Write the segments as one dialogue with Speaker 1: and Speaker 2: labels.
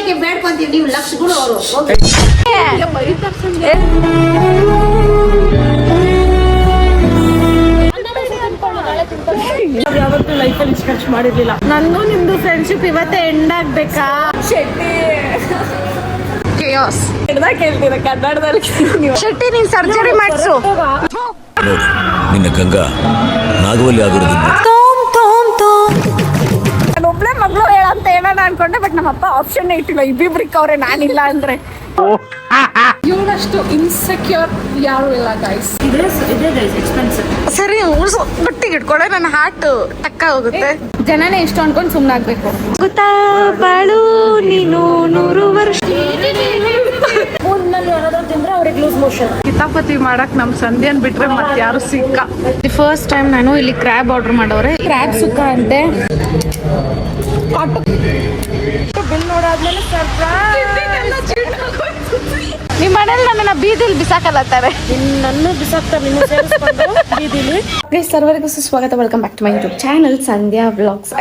Speaker 1: ರೂಪಾಯಿಗೆ ಬೇಡ್ಕೊಂತೀವಿ, ನೀವು ಲಕ್ಷಗಳು ಅವರು
Speaker 2: ಯಾವತ್ತೂ ಲೈಫಲ್ಲಿ ಇಷ್ಟು ಖರ್ಚು ಮಾಡಿರ್ಲಿಲ್ಲ.
Speaker 3: ನನ್ಗೂ ನಿಮ್ದು ಫ್ರೆಂಡ್ಶಿಪ್ ಇವತ್ತೇ ಎಂಡ್ ಆಗ್ಬೇಕಾ?
Speaker 2: ಶೆಟ್ಟಿ
Speaker 3: ಕೇಯಾಸ್
Speaker 2: ಕೇಳ್ತೀರ ಕನ್ನಡದಲ್ಲಿ
Speaker 3: ಶೆಟ್ಟಿ, ನೀನ್ ಸರ್ಜರಿ ಮಾಡಿಸು.
Speaker 4: ನಿನ್ನ ಗಂಗಾ ನಾಗವಲ್ಲಿ ಆಗಿರೋದಿಲ್ಲ.
Speaker 2: ನಾನು ಒಬ್ಳೆ ಮಗಳು ಹೇಳಂತ ಹೇಳೋಣ ಅನ್ಕೊಂಡೆ, ಬಟ್ ನಮ್ಮಪ್ಪ ಆಪ್ಷನ್ ಇಟ್ಟಿಲ್ಲ, ಇಬ್ಬಿಬ್ರಿಕ್ ಅವ್ರೆ ನಾನಿಲ್ಲ ಅಂದ್ರೆ. ಇವಳಷ್ಟು ಇನ್ಸೆಕ್ಯೂರ್ ಯಾರು ಇಲ್ಲ ಗೈಸ್.
Speaker 3: ಸರಿ ಗಟ್ಟಿಗೆ ಇಟ್ಕೊಳೆ, ನನ್ನ ಹಾರ್ಟ್ ಟಕ್ಕ ಹೋಗುತ್ತೆ.
Speaker 2: ಜನನೇ ಇಷ್ಟು ಅನ್ಕೊಂಡು ಸುಮ್ಮನಾಗ್ಬೇಕು.
Speaker 3: ಗೊತ್ತಾ ಬಾಳು ನೀನು 100 ವರ್ಷ.
Speaker 2: ತಿಂದ್ರೆ ಅವ್ರಿಗೆ ಲೂಸ್ ಮೋಷನ್.
Speaker 3: ಕಿತಾಪತಿ ಮಾಡಕ್ ನಮ್ ಸಂಧ್ಯಾನ್ ಬಿಟ್ರೆ ಮತ್ತೆ ಯಾರು ಸಿಕ್ಕ. ಫಸ್ಟ್ ಟೈಮ್ ನಾನು ಇಲ್ಲಿ ಕ್ರ್ಯಾಬ್ ಆರ್ಡರ್ ಮಾಡವ್ರೆ.
Speaker 2: ಕ್ರ್ಯಾಬ್ ಸುಕ್ಕ ಅಂತೆ. ಬಿಲ್ ನೋಡಾದ್ಮೇಲೆ
Speaker 3: ನಿಮ್ ಮನೇಲಿ ನನ್ನ ಬೀದಿಲಿ ಬಿಸಾಕಲ್ಲತ್ತಾರೆ.
Speaker 2: ನನ್ನ ಬಿಸಾಕ್ತಾರೆ ನಿಮ್ಮ ಸೇರಿಸ್ಕೊಂಡು ಬೀದಿಲಿ.
Speaker 3: ಸರ್ವರಿಗೂ ಸ್ವಾಗತ. Welcome back to my YouTube channel Sandhya vlogs.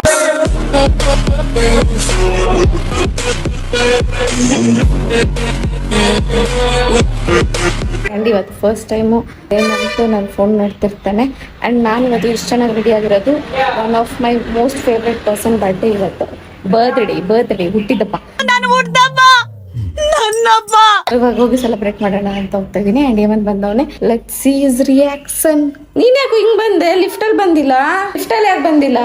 Speaker 3: And ಇವತ್ತು ಫಸ್ಟ್ ಟೈಮು ಏನಾಯಿತು ನಾನು ಫೋನ್ ನೋಡ್ತಿರ್ತಾನೆ. ಆ್ಯಂಡ್ ನಾನು ಇವತ್ತು ಇಷ್ಟು ಚೆನ್ನಾಗಿ ರೆಡಿ ಆಗಿರೋದು one of my most favourite person birthday ಇವತ್ತು. ಬರ್ತ್ಡೇ ಹುಟ್ಟಿದಪ್ಪ, ಇವಾಗ ಹೋಗಿ ಸೆಲೆಬ್ರೇಟ್ ಮಾಡೋಣ ಅಂತ ಹೋಗ್ತಾ ಇದೀನಿ. ಆ್ಯಂಡ್ ಏಮನ್ ಬಂದವನೆ, ಲೆಟ್ಸ್ ಸಿ ಹಿಸ್ ರಿಯಾಕ್ಷನ್. ನೀನ್ ಯಾಕೆ ಹಿಂಗ್ ಬಂದೆ? ಲಿಫ್ಟಲ್ಲಿ ಬಂದಿಲ್ಲ? ಲಿಫ್ಟಲ್ಲಿ ಯಾಕೆ ಬಂದಿಲ್ಲ?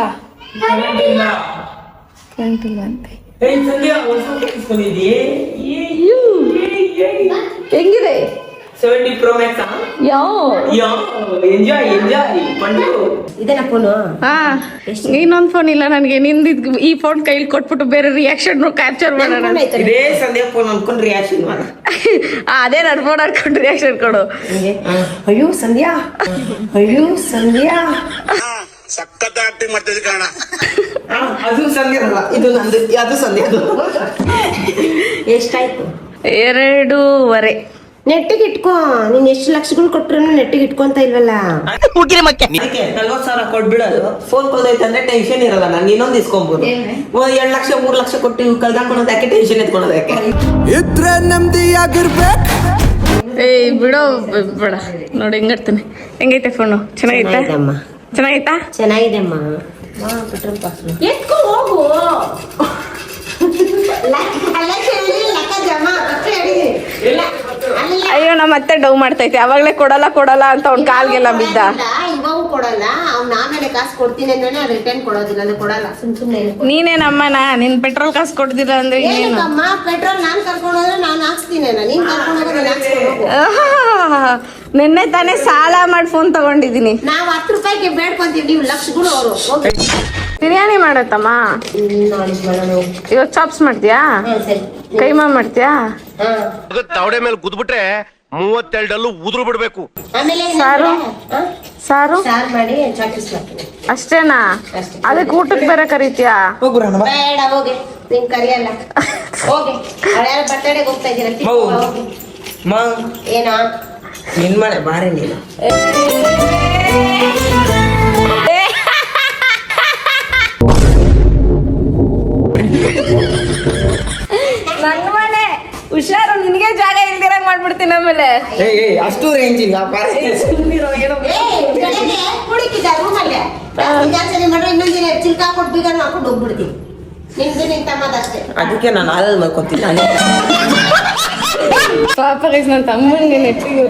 Speaker 3: ಕರೆಂಟಿಲ್ಲ ಅಂತೆ. ಹೆಂಗಿದೆ
Speaker 5: 70 Pro Max
Speaker 1: ಇದೇನ ಫೋನು?
Speaker 3: ಹಾ, ಇನ್ನೊಂದ್ ಫೋನ್ ಇಲ್ಲ ನನಗೆ. ನಿಂದ ಈ ಫೋನ್ ಕೈಲಿ ಕೊಟ್ಬಿಟ್ಟು ಬೇರೆ ರಿಯಾಕ್ಷನ್ ಕ್ಯಾಪ್ಚರ್ ಮಾಡೋಣ.
Speaker 5: ಇದೇ ಸಂಧ್ಯಾ ಫೋನ್ ಅನ್ಕೊಂಡು ರಿಯಾಕ್ಷನ್ ಮಾಡ.
Speaker 3: ಅದೇ ನನ್ ಫೋನ್ ಹಾಕೊಂಡು ರಿಯಾಕ್ಷನ್ ಕೊಡು.
Speaker 1: ಅಯ್ಯೋ ಸಂಧ್ಯಾ,
Speaker 6: ಸಖತ್ ಆಕ್ಟಿಂಗ್ ಮಾಡ್ತಿದ್ದೆ ಕಾರಣ.
Speaker 5: ಅದು ಸಂಧ್ಯಾ ಅಲ್ಲ, ಇದು ನಂದು. ಅದು ಸಂಧ್ಯಾದು.
Speaker 1: ಎಷ್ಟಾಯ್ತು?
Speaker 3: 2.5.
Speaker 1: ನೆಟ್ಟಿಗೆ ಇಟ್ಕೋ. ನೀನ್ ಎಷ್ಟು ಲಕ್ಷಗಳು ಕೊಟ್ರು ನೆಟ್ಟಿಗೆ ಇಟ್ಕೊಂತ ಇಲ್ವಲ್ಲ.
Speaker 5: ಅದಕ್ಕೆ 40,000 ಕೊಟ್ಬಿಡೋದು. ಫೋನ್ ಕಳ್ದೈತೆ ಅಂದ್ರೆ ಟೆನ್ಷನ್ ಇರಲ್ಲ. ನಾನು ಇನ್ನೊಂದು ಇಸ್ಕೊಂಬೋದು. 2 ಲಕ್ಷ 3 ಲಕ್ಷ ಕೊಟ್ಟು ಕಳ್ದಾಕೊಳ್ಳೋದು ಯಾಕೆ? ಟೆನ್ಷನ್ ಎತ್ಕೊಳ್ಳೋದು ಯಾಕೆ?
Speaker 4: ಇದ್ರೆ ನೆಮ್ಮದಿಯಾಗಿರ್ಬೇಕು.
Speaker 3: ಏಯ್ ಬಿಡೋ ಬೇಡ. ನೋಡಿ ಹೆಂಗಿರ್ತೀನಿ. ಹೆಂಗೈತೆ ಫೋನು? ಚೆನ್ನಾಗೈತಾ?
Speaker 1: ಚೆನ್ನಾಗಿದೆ ಅಮ್ಮ. ಪೆಟ್ರೋಲ್ ಪಾಸ್ ಎತ್ಕೊ ಹೋಗು.
Speaker 3: ಅಯ್ಯೋ, ನಮ್ಮ ಮತ್ತೆ ಡೌ ಮಾಡ್ತೈತೆ. ಅವಾಗ್ಲೇ ಕೊಡಲ್ಲ ಅಂತ ಅವ್ನ ಕಾಲ್ಗೆಲ್ಲ ಬಿದ್ದ.
Speaker 1: ಇವಾಗೂ ಕೊಡಲ್ಲ. ಅವ್ನ ಆಮೇಲೆ ಕಾಸು ಕೊಡ್ತೀನಿ ಅಂದ್ರೆ ರಿಟರ್ನ್ ಕೊಡೋದಿಲ್ಲ. ಅಂದ್ರೆ ಕೊಡಲ್ಲ. ಸುಮ್ನೆ
Speaker 3: ನೀನೇನಮ್ಮನ ನಿನ್ ಪೆಟ್ರೋಲ್ ಕಾಸು ಕೊಡ್ದಿಲ್ಲ ಅಂದ್ರೆ ಇನ್ನೇನು?
Speaker 1: ಅಮ್ಮ ಪೆಟ್ರೋಲ್ ನಾನ್ ಕರ್ಕೊಂಡು ಹೋದ್ರೆ ನಾನು ಹಾಕ್ಸ್ತೀನಿ. ನೀನ್ ಕರ್ಕೊಂಡು ಹೋದ್ರೆ ನೀನ್ ಹಾಕ್ಸ್ಕೊಂಡು.
Speaker 3: ನಿನ್ನೆ ತಾನೇ ಸಾಲ ಮಾಡಿ ಫೋನ್ ತಗೊಂಡಿದೀನಿ.
Speaker 1: ನಾವು 10 ರೂಪಾಯಿಗೆ ಬೇಡ್ಕೊಂತೀವಿ, ನೀವು ಲಕ್ಷಗಳು ಅವರು.
Speaker 3: ಬಿರಿಯಾನಿ ಮಾಡತ್ತಮ್ಮ. ಇವಾಗ ಚಾಪ್ಸ್ ಮಾಡ್ತೀಯಾ? ಕೈಮಾ ಮಾಡ್ತೀಯಾ?
Speaker 6: ತವಡೆ ಮೇಲೆ ಕುದ್ಬಿಟ್ರೆ 32 ಉದುರು ಬಿಡ್ಬೇಕು.
Speaker 1: ಆಮೇಲೆ
Speaker 3: ಸಾರು
Speaker 1: ಸಾರು ಮಾಡಿ ಚಾಕ್ಲೇಟ್ ಮಾಡ್ತೀನಿ.
Speaker 3: ಅಷ್ಟೇನಾ? ಅದಕ್ಕೆ ಊಟಕ್ಕೆ ಬೇರೆ ಕರೀತೀಯಾ?
Speaker 1: ಬೇಡ ಹೋಗಿ, ನೀನ್ ಕರಿಯಲ್ಲ. ಹೋಗಿ ಹಳೆಯ ಬರ್ತಡೆಗೆ ಹೋಗ್ತಾ ಇದ್ದೀರಾ? ಏನಾ
Speaker 5: ನಿನ್ ಮನೆ ಬಾರಿ ನೀನು.
Speaker 3: ನನ್ನ ಮನೆ ಹುಷಾರು, ನಿನಗೆ ಜಾಗ ಇಲ್ದಿರಂಗ್ ಮಾಡ್ಬಿಡ್ತೀನಿ ಆಮೇಲೆ.
Speaker 5: ಅಷ್ಟು ರೇಂಜ್ ಇಲ್ಲ.
Speaker 1: ಹುಡುಕಿದ್ದ ರೂಮಲ್ಲೇ ಜಾಸ್ತಿ ಮಾಡ್ರೆ ಇನ್ನೊಂದಿನ ಚಿಲ್ಕ ಹಾಕೊಂಡು ಬೀಗ ಹಾಕೊಂಡು ಹೋಗ್ಬಿಡ್ತೀನಿ. ನಿಮ್ದು ನಿನ್ ತಮ್ಮದಷ್ಟೇ.
Speaker 5: ಅದಕ್ಕೆ ನಾನು ಹಾಲಲ್ಲಿ ಮಾಡ್ಕೊತೀನಿ.
Speaker 3: ಪಾಪ ಗೈಸ್, ನನ್ನ ತಮ್ಮನಿಗೆ ನೆಟ್ಟಿಗೆ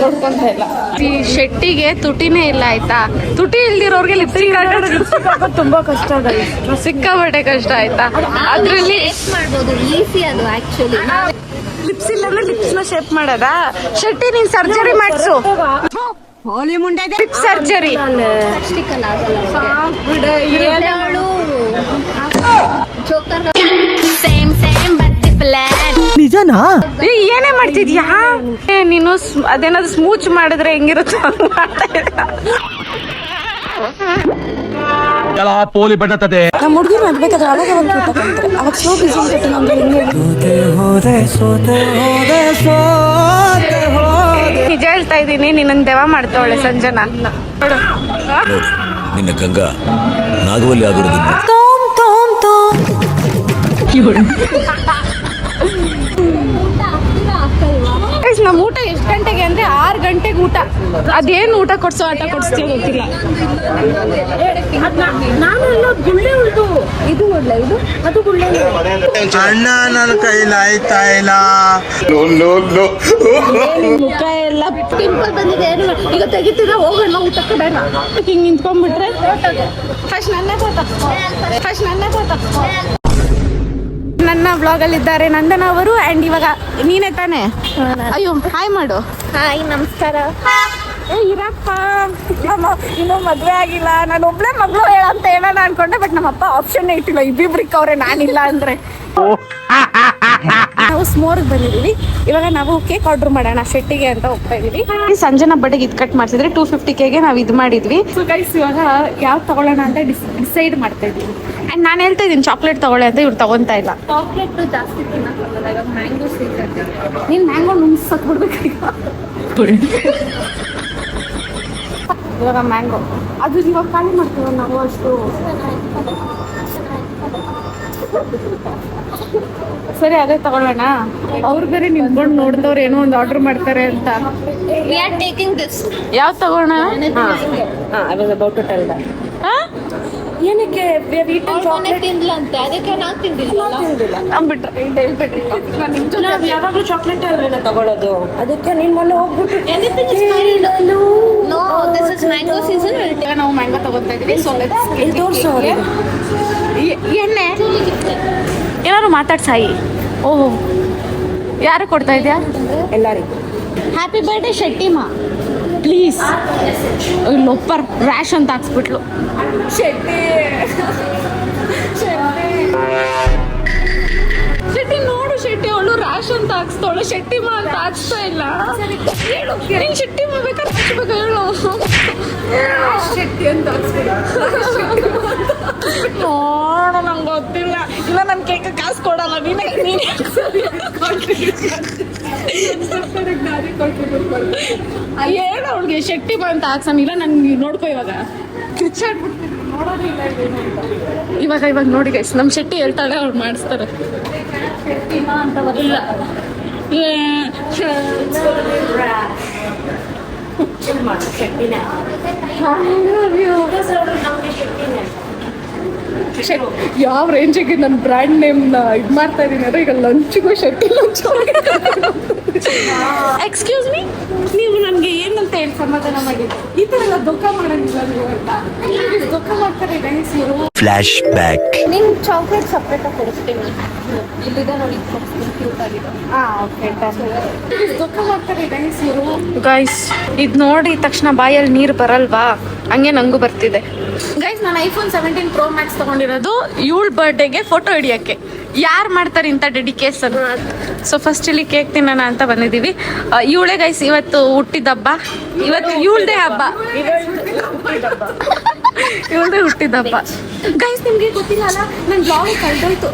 Speaker 3: ನೋಡ್ಕೊಂತ ಇಲ್ಲ. ಈ ಶೆಟ್ಟಿಗೆ ತುಟಿನೇ ಇಲ್ಲ ಆಯ್ತಾ? ತುಟಿ ಇಲ್ದಿರೋರ್ಗೆ ಲಿಪ್ಸ್ಟಿಕ್ ಹಾಕೋದು ತುಂಬಾ ಕಷ್ಟ ಅದ. ಸಿಕ್ಕಾಪಟ್ಟೆ ಕಷ್ಟ ಆಯ್ತಾ? ಅದ್ರಲ್ಲಿ
Speaker 7: ಮಾಡ್ಬೋದು, ಈಸಿ ಅದು ಆಕ್ಚುಲಿ.
Speaker 3: ಲಿಪ್ಸ್ ಇಲ್ಲ ಅಂದ್ರೆ ಲಿಪ್ಸ್ ನ ಶೇಪ್ ಮಾಡೋದಾ? ಶೆಟ್ಟಿ, ನೀನ್ ಸರ್ಜರಿ ಮಾಡಿಸು. Lip surgery.
Speaker 2: ನಿಜನಾ?
Speaker 3: ಏನೇ ಮಾಡ್ತಿದ್ಯಾ ನೀನು? ಅದೇನಾದ್ರು ಸ್ಮೂಚ್ ಮಾಡಿದ್ರೆ ಹೆಂಗಿರುತ್ತೆ
Speaker 6: ಪೋಲಿ ಬಣ್ಣತ್ತದೆ.
Speaker 2: ನಮ್ಮ ಹುಡುಗಿರು ನಡ್ಬೇಕಾದ್ರೆ ಅವಾಗ ಅವಾಗ ಸೋ ಬಿಸಿ
Speaker 3: ನಿಜ ಹೇಳ್ತಾ ಇದ್ದೀನಿ, ನಿನ್ನ ದೆವ ಮಾಡ್ತಾವಳೆ ಸಂಜನಾ.
Speaker 4: ನಿನ್ನ ಗಂಗಾ ನಾಗವಲ್ಲಿ ಆಗಿರೋದಿಲ್ಲ.
Speaker 3: ಗೈಸ್ ನಮ್ಮ ಊಟ ಎಷ್ಟು ಗಂಟೆಗೆ ಅಂದ್ರೆ 6 ಗಂಟೆಗೆ ಊಟ. ಅದೇನು ಊಟ ಕೊಡ್ಸೋ ಆಟ ಕೊಡಿಸ್ತೀವಿ ಗೊತ್ತಿಲ್ಲ. ನಾನು ಎಲ್ಲ ಗುಳ್ಳೆ ಉಳ್ದು ಇದು ಒಳ್ಳೆ ಇದು ಅದು ಗುಳ್ಳೆ
Speaker 6: ಅಣ್ಣ ನನ್ನ ಕೈಲಾಯ್ತಾ ಇಲ್ಲ.
Speaker 3: ಮುಖ ಎಲ್ಲ ಪಿಂಪಲ್ ಬಂದಿದೆ. ಏನು ಈಗ ತೆಗಿತೀರ ಹೋಗೋಣ ಊಟಕ್ಕೆ ಬೇಡ. ಹಿಂಗೆ ನಿಂತ್ಕೊಂಡ್ಬಿಟ್ರೆ ಫಸ್ಟ್ ನನ್ನ ನನ್ನ ಬ್ಲಾಗಲ್ಲಿ ಇದ್ದಾರೆ ನಂದನ ಅವರು. ಆ್ಯಂಡ್ ಇವಾಗ ನೀನೇ ತಾನೇ? ಅಯ್ಯೋ ಹಾಯ್ ಮಾಡು.
Speaker 7: ಹಾಯ್ ನಮಸ್ಕಾರ.
Speaker 3: ಇರಪ್ಪ, ನಾನು ಇನ್ನೂ ಮದುವೆ ಆಗಿಲ್ಲ, ನಾನು ಒಬ್ಳೆ ಮಗಳು ಹೇಳಂತ ಹೇಳೋಣ ಅನ್ಕೊಂಡೆ. ಬಟ್ ನಮ್ಮಪ್ಪ ಆಪ್ಷನ್ ಇಟ್ಟಿಲ್ಲ, ಇಬ್ಬಿಬ್ರಿಕ್ಕವ್ರೆ ನಾನಿಲ್ಲ ಅಂದ್ರೆ. ನಾವು ಸ್ಮೋರ್ಗೆ ಬಂದಿದ್ದೀವಿ. ಇವಾಗ ನಾವು ಕೇಕ್ ಆರ್ಡರ್ ಮಾಡೋಣ ಶೆಟ್ಟಿಗೆ ಅಂತ ಹೋಗ್ತಾ ಇದೀವಿ. ಸಂಜೆನ ಬಡ್ಡೆಗೆ ಇದು ಕಟ್ ಮಾಡ್ತಿದ್ರೆ 250Kಗೆ ನಾವು ಇದು ಮಾಡಿದ್ವಿ. ಸೊ ಗೈಸ್ ಇವಾಗ ಯಾವ್ದು ತಗೊಳ್ಳೋಣ ಅಂತ ಡಿಸೈಡ್ ಮಾಡ್ತಾ ಇದೀವಿ. ಆ್ಯಂಡ್ ನಾನು ಹೇಳ್ತಾ ಇದ್ದೀನಿ ಚಾಕ್ಲೇಟ್ ತಗೊಳ್ಳಿ ಅಂತ, ಇವ್ರು ತಗೊಂತಾ ಇಲ್ಲ.
Speaker 7: ಚಾಕ್ಲೇಟ್ ಜಾಸ್ತಿ ತಿನ್ನಕ್ಕಾಗಲ್ಲ, ಇವಾಗ ಮ್ಯಾಂಗೋ ಸೀಸನ್.
Speaker 3: ನೀನು ಮ್ಯಾಂಗೋ ನುಂಗ್ಸಕ್ ಬಿಡ್ಬೇಕು. ಇವಾಗ ಮ್ಯಾಂಗೋ ಅದು ಇವಾಗ ಖಾಲಿ ಮಾಡ್ತೀವಿ ನಾವು ಅಷ್ಟು. ಸರಿ ಅದೇ ತಗೊಳ್ಳೋಣ. ಅವ್ರ ಬೇರೆ ನಿಂತ್ಕೊಂಡು ನೋಡಿದವ್ರು ಏನೋ ಒಂದು ಆರ್ಡರ್ ಮಾಡ್ತಾರೆ ಅಂತ.
Speaker 7: We are taking this.
Speaker 3: ಯಾವ್ದು ತಗೋಣ? ಏನಕ್ಕೆ
Speaker 7: ತಿಂದ್ಲ ಅಂತ ಅದಕ್ಕೆ ನಾನು ತಿಂದಿಲ್ಲ.
Speaker 3: ಯಾವಾಗಲೂ ಚಾಕ್ಲೇಟ್ ಅಲ್ವೇನ ತಗೊಳ್ಳೋದು, ಅದಕ್ಕೆ ನೀನ್ ಮೊನ್ನೆ ಹೋಗ್ಬಿಟ್ಟು
Speaker 7: No, this is mango season.
Speaker 3: ನಾವು ಮ್ಯಾಂಗೋ ತಗೋತಾ ಇದೀವಿ. ಸೊ ಎಣ್ಣೆ ಏನಾದ್ರು ಮಾತಾಡ್ಸಾಯಿ. ಓಹೋ ಯಾರು ಕೊಡ್ತಾ ಇದೆಯಾ? ಎಲ್ಲರಿಗೂ ಹ್ಯಾಪಿ ಬರ್ಡೇ ಶೆಟ್ಟಿಮಾ ಪ್ಲೀಸ್. ಲೊಪ್ಪರ್ ರ್ಯಾಶ್ ಅಂತ ಹಾಕ್ಸ್ಬಿಟ್ಲು. ಶೆಟ್ಟಿ ನೋಡು, ಶೆಟ್ಟಿ ಅವಳು ರ್ಯಾಶ್ ಅಂತ ಹಾಕ್ಸ್ತಾವಳು, ಶೆಟ್ಟಿಮಾ ಅಂತ ಹಾಕ್ಸ್ತಾ ಇಲ್ಲ. ಹೇಳು ನೀನು ಶೆಟ್ಟಿಮಾ ಬೇಕಾದ್ರೆ ಹಾಕ್ಸ್ಬೇಕು. ಹೇಳು ಶೆಟ್ಟಿ ಅಂತ ನೋಡು, ನಂಗೆ ಗೊತ್ತಿಲ್ಲ. ಇಲ್ಲ ನನ್ನ ಕೇಕ್ ಕಾಸು ಕೊಡಲ್ಲ, ನೀನೇ ಹೇಳು ಅವಳಿಗೆ ಶೆಟ್ಟಿಮಾ ಅಂತ ಹಾಕ್ಸೋಣ. ಇಲ್ಲ ನನ್ಗೆ ನೋಡ್ಕೊ ಇವಾಗ ಕಿಚ್ಚಾಡ್ಬಿಡ್ತೀನಿ. ನೋಡೋದಿಲ್ಲ ಇವಾಗ ನೋಡಿ ಗೈಸ್, ನಮ್ಮ ಶೆಟ್ಟಿ ಹೇಳ್ತಾಳೆ ಅವ್ರು ಮಾಡಿಸ್ತಾರೆ. ಶೆಟ್ಟಿಮಾ ಅಂತ ಬರಲಿಲ್ಲ. ಯಾವ ರೇಂಜಿಗೆ ನನ್ನ ಬ್ರ್ಯಾಂಡ್ ನೇಮ್ನ ಇದು ಮಾಡ್ತಾ ಇದ್ದೀನಿ ಅಂದ್ರೆ ಈಗ ಲಂಚ್ಗೂ ಶೆಟ್ಟಿ ಲಂಚ್. ಎಕ್ಸ್ಕ್ಯೂಸ್ ಮೀ, ನೀವು ನನಗೆ ಏನಂತ ಹೇಳಿ ಸಮಾಧಾನ ಮಾಡಿದ್ದು? ಈ ಥರ ಎಲ್ಲ ದುಃಖ ಮಾಡೋದಿಲ್ಲ ಅಂತ ದುಃಖ ಮಾಡ್ತಾರೆ ಗೈಸ್ ಇವರು.
Speaker 4: Flash back.
Speaker 7: ನಿಂಗೆ ಚಾಕ್ಲೇಟ್ ಸಪ್ರೇಟಾಗಿ ಕೊಡಿಸ್ತೀನಿ. ಇಲ್ಲಿದೆ ನೋಡಿ, ಕ್ಯೂಟ್ ಆಗಿದೆ.
Speaker 3: ಓಕೆ ದುಃಖ ಮಾಡ್ತಾರೆ ಗೈಸ್ ಇವರು. ಗೈಸ್ ಇದು ನೋಡಿದ ತಕ್ಷಣ ಬಾಯಲ್ಲಿ ನೀರು ಬರಲ್ವಾ? ಹಂಗೆ ನಂಗೂ ಬರ್ತಿದೆ. ಗೈಸ್ ನಾನು ಐಫೋನ್ 17 Pro Max ತಗೊಂಡಿರೋದು ಇವಳ ಬರ್ಡೇಗೆ ಫೋಟೋ ಹಿಡಿಯೋಕ್ಕೆ. ಯಾರು ಮಾಡ್ತಾರೆ ಇಂಥ ಡೆಡಿಕೇಶನ್? ಸೊ ಫಸ್ಟ್ ಇಲ್ಲಿ ಕೇಕ್ ತಿನ್ನೋಣ ಅಂತ ಬಂದಿದ್ದೀವಿ. ಇವಳೇ ಗೈಸ್ ಇವತ್ತು ಹುಟ್ಟಿದ ಹಬ್ಬ. ಇವತ್ತು ಇವಳದೇ ಹಬ್ಬ, ಇವಳದೇ ಹುಟ್ಟಿದ ಹಬ್ಬ. ಗೈಸ್ ನಿಮ್ಗೆ ಗೊತ್ತಿಲ್ಲ ಅಲ್ಲ, ನನ್ನ ಬ್ಲಾಗ್ ಕಳೆದೋಯ್ತು.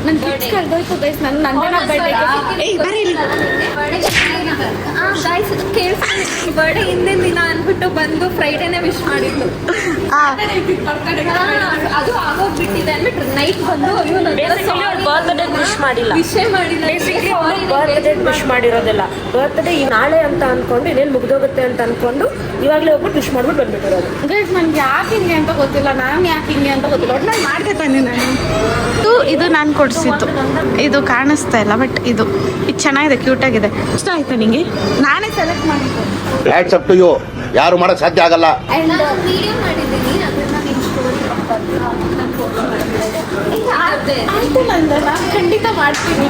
Speaker 3: ನನ್ನ ಗಿಫ್ಟ್ ಕಳೆದೋಯ್ತು ಗೈಸ್. ನನ್ನ
Speaker 7: ಬರ್ಡೇ ಹಿಂದಿನ ದಿನ ಅನ್ಬಿಟ್ಟು ಬಂದು ಫ್ರೈಡೇನೆ ವಿಶ್ ಮಾಡಿದ್ಲು. ಅದು ಆಗೋಗ್ಬಿಟ್ಟಿದೆ ಅಂದ್ಬಿಟ್ಟು ನೈಟ್ ಬಂದು
Speaker 8: ಬರ್ತ್ಡೇ ವಿಶ್ ಮಾಡಿಲ್ಲ,
Speaker 7: ವಿಷಯ ಮಾಡಿಲ್ಲ.
Speaker 8: Birthday wish ಮಾಡಿರೋದಿಲ್ಲ. ಬರ್ತ್ಡೇ ಈ ನಾಳೆ ಅಂತ ಅನ್ಕೊಂಡು ಇನ್ನೇನು ಮುಗ್ದೋಗುತ್ತೆ ಅಂತ ಅನ್ಕೊಂಡು ಇವಾಗಲೇ ಹೋಗ್ಬಿಟ್ಟು ವಿಶ್ ಮಾಡ್ಬಿಟ್ಟು ಬಂದ್ಬಿಟ್ಟಿರೋದು.
Speaker 3: ಗೈಸ್ ನನ್ಗೆ ಯಾಕೆ ಹಿಂಗೆ ಅಂತ ಗೊತ್ತಿಲ್ಲ, ನಾನು ಯಾಕೆ ಹಿಂಗೆ ಅಂತ ಗೊತ್ತಿಲ್ಲ. ಒಟ್ಟು ನಾನು ಮಾಡ್ದೆ ತಾನೆ ನಾನು. ಇದು ನಾನು ಕೊಡಿಸಿದ್ದು. ಇದು ಕಾಣಿಸ್ತಾ ಇಲ್ಲ ಬಟ್ ಇದು ಚೆನ್ನಾಗಿದೆ, ಕ್ಯೂಟ್ ಆಗಿದೆ. ಇಷ್ಟ ಆಯ್ತಾ ನಿಂಗೆ? ನಾನೇ ಸೆಲೆಕ್ಟ್ ಮಾಡಿದ್ದು.
Speaker 6: Hats up to you. ಯಾರು ಮಾಡಕ್ ಸಾಧ್ಯ ಆಗಲ್ಲ.
Speaker 7: ವಿಡಿಯೋ ಮಾಡಿದ್ದೀನಿ, ಅದನ್ನ ನಿನ್ ಸ್ಟೋರಿ
Speaker 3: ಆಯ್ತು ನಂದನ, ಖಂಡಿತ ಮಾಡ್ತೀನಿ.